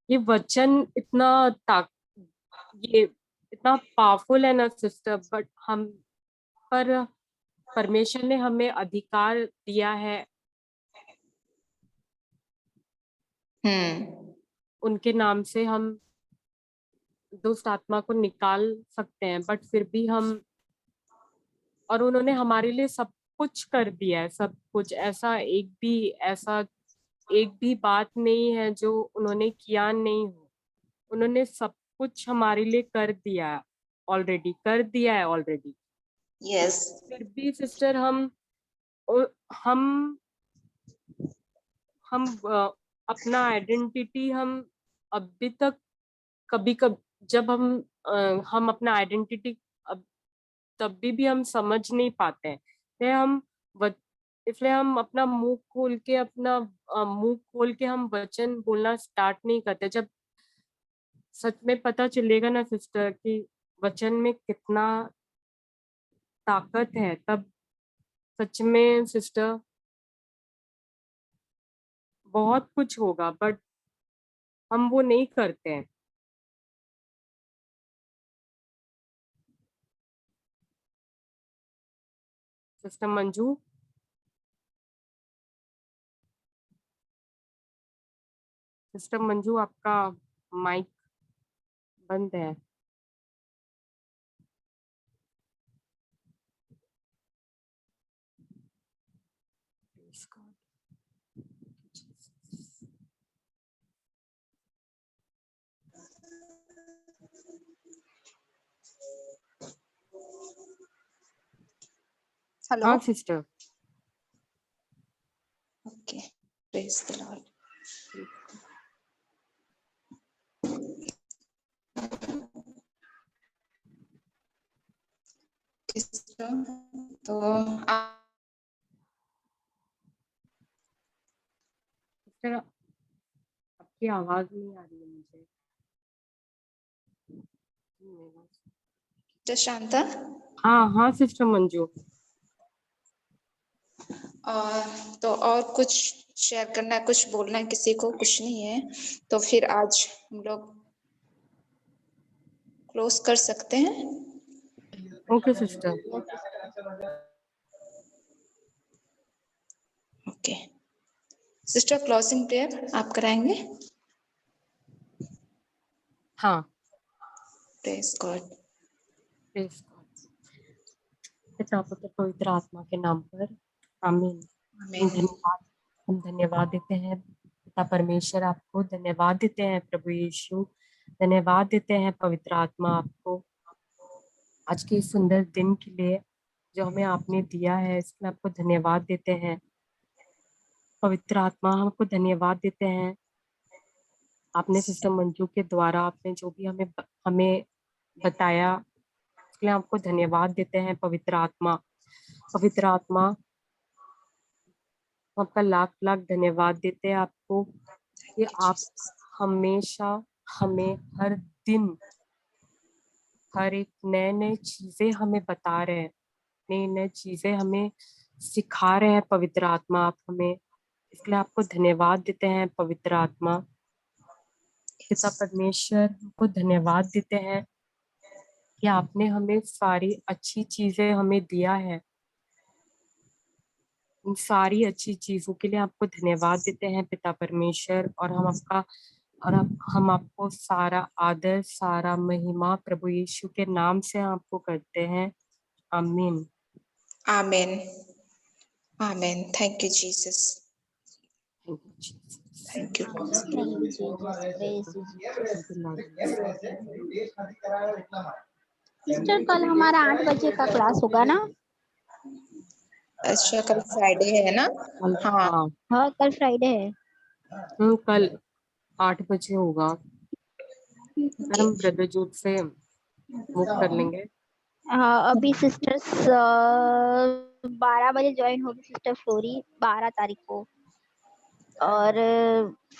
ये वचन ये इतना पावरफुल है ना सिस्टर, बट हम पर परमेश्वर ने हमें अधिकार दिया है उनके नाम से हम दुष्ट आत्मा को निकाल सकते हैं, बट फिर भी हम, और उन्होंने हमारे लिए सब कुछ कर दिया है, सब कुछ। ऐसा एक भी बात नहीं है जो उन्होंने किया नहीं हो। उन्होंने सब कुछ हमारे लिए कर दिया है ऑलरेडी। Yes. फिर भी सिस्टर हम अपना आइडेंटिटी हम अभी तक कभी जब हम अपना आइडेंटिटी तब भी हम समझ नहीं पाते हैं। इसलिए हम अपना मुंह खोल के हम वचन बोलना स्टार्ट नहीं करते। जब सच में पता चलेगा ना सिस्टर कि वचन में कितना ताकत है, तब सच में सिस्टर बहुत कुछ होगा, बट हम वो नहीं करते हैं। सिस्टर मंजू, आपका माइक बंद है। Hello. हाँ sister. Okay. Praise the Lord. तो सिस्टर आपकी आवाज नहीं आ रही है मुझे। शांता, हाँ सिस्टर मंजू। तो और कुछ शेयर करना है, कुछ बोलना है किसी को? कुछ नहीं है तो फिर आज हम लोग क्लोज कर सकते हैं। Okay sister. Okay sister, closing prayer आप कराएंगे? हाँ। Praise God. Praise God. पिता पुत्र पवित्र आत्मा के नाम पर आमीन। हम धन्यवाद देते हैं पिता परमेश्वर, आपको धन्यवाद देते हैं प्रभु यीशु, धन्यवाद देते हैं पवित्र आत्मा आपको आज के इस सुंदर दिन के लिए जो हमें आपने दिया है, इसमें आपको धन्यवाद देते हैं। पवित्र आत्मा हमको धन्यवाद देते हैं, आपने सिस्टर मंजू के द्वारा आपने जो भी हमें बताया, इसके लिए आपको धन्यवाद देते हैं। पवित्र आत्मा आपका लाख लाख धन्यवाद देते हैं आपको कि आप हमेशा हमें हर दिन हर एक नए चीजें हमें बता रहे हैं, नई चीजें हमें सिखा रहे हैं। पवित्र आत्मा आप हमें, इसलिए आपको धन्यवाद देते हैं। पवित्र आत्मा पिता परमेश्वर को धन्यवाद देते हैं कि आपने हमें सारी अच्छी चीजें हमें दिया है। इन सारी अच्छी चीजों के लिए आपको धन्यवाद देते हैं पिता परमेश्वर, और हम आपको सारा आदर सारा महिमा प्रभु यीशु के नाम से आपको करते हैं। आमीन। आमीन। आमीन। Thank you Jesus. Thank you. Sister कल हमारा 8 बजे का क्लास होगा ना? अच्छा, कल फ्राइडे है ना? हाँ कल फ्राइडे है। कल 8 बजे होगा। हम ब्रदर जूट से मूव कर लेंगे। हाँ अभी सिस्टर्स 12 बजे ज्वाइन होगी सिस्टर फ्लोरी 12 तारीख को, और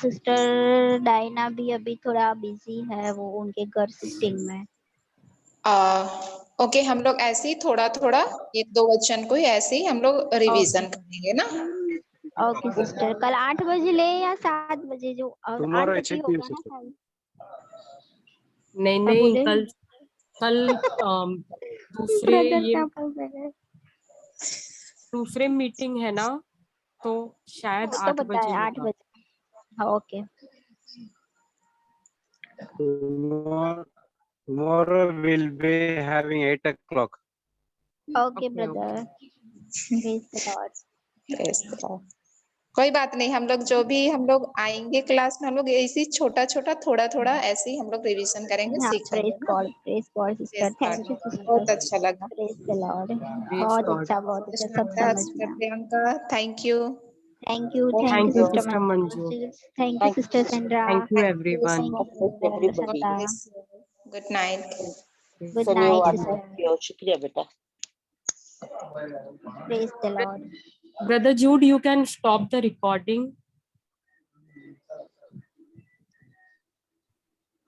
सिस्टर डायना भी अभी थोड़ा बिजी है, वो उनके घर शिफ्टिंग में। ओके, हम लोग ऐसे ही थोड़ा थोड़ा एक दो वचन को ही ऐसे ही हम लोग रिवीजन करेंगे ना। ओके सिस्टर, कल 8 बजे ले या 7 बजे? जो 8 Tomorrow बजे HLP होगा ना sister. शायद। नहीं अब नहीं, बोले कल दूसरे ब्रदर ये क्या बोल रहे हैं? दूसरे मीटिंग है ना, तो शायद वो तो 8 पता है बजे 8 होगा। बजे। हाँ okay. Tomorrow we'll be having 8 o'clock. Okay okay brother, okay. Praise the Lord. Praise the Lord. कोई बात नहीं, हम लोग जो भी हम लोग आएंगे क्लास में, हम लोग ऐसे ही छोटा छोटा थोड़ा थोड़ा ऐसे ही हम लोग रिवीजन करेंगे, हाँ, सीखेंगे ना। Praise God sister, Praise God. Thank you sister, बहुत अच्छा लगा। Praise the Lord. प्रेज बहुत गॉड। अच्छा सब शांता, समझ सिस्टर में। Priyanka, thank you. Thank you thank you sister sister Manju. Thank you Thank you, sister sister. Sandra, thank you everyone. Everybody. Good night. Good night धन्यवाद। Sister, Thank you. शुक्रिया बेटा। प्रेज the लॉर्ड। Brother Jude, you can stop the recording.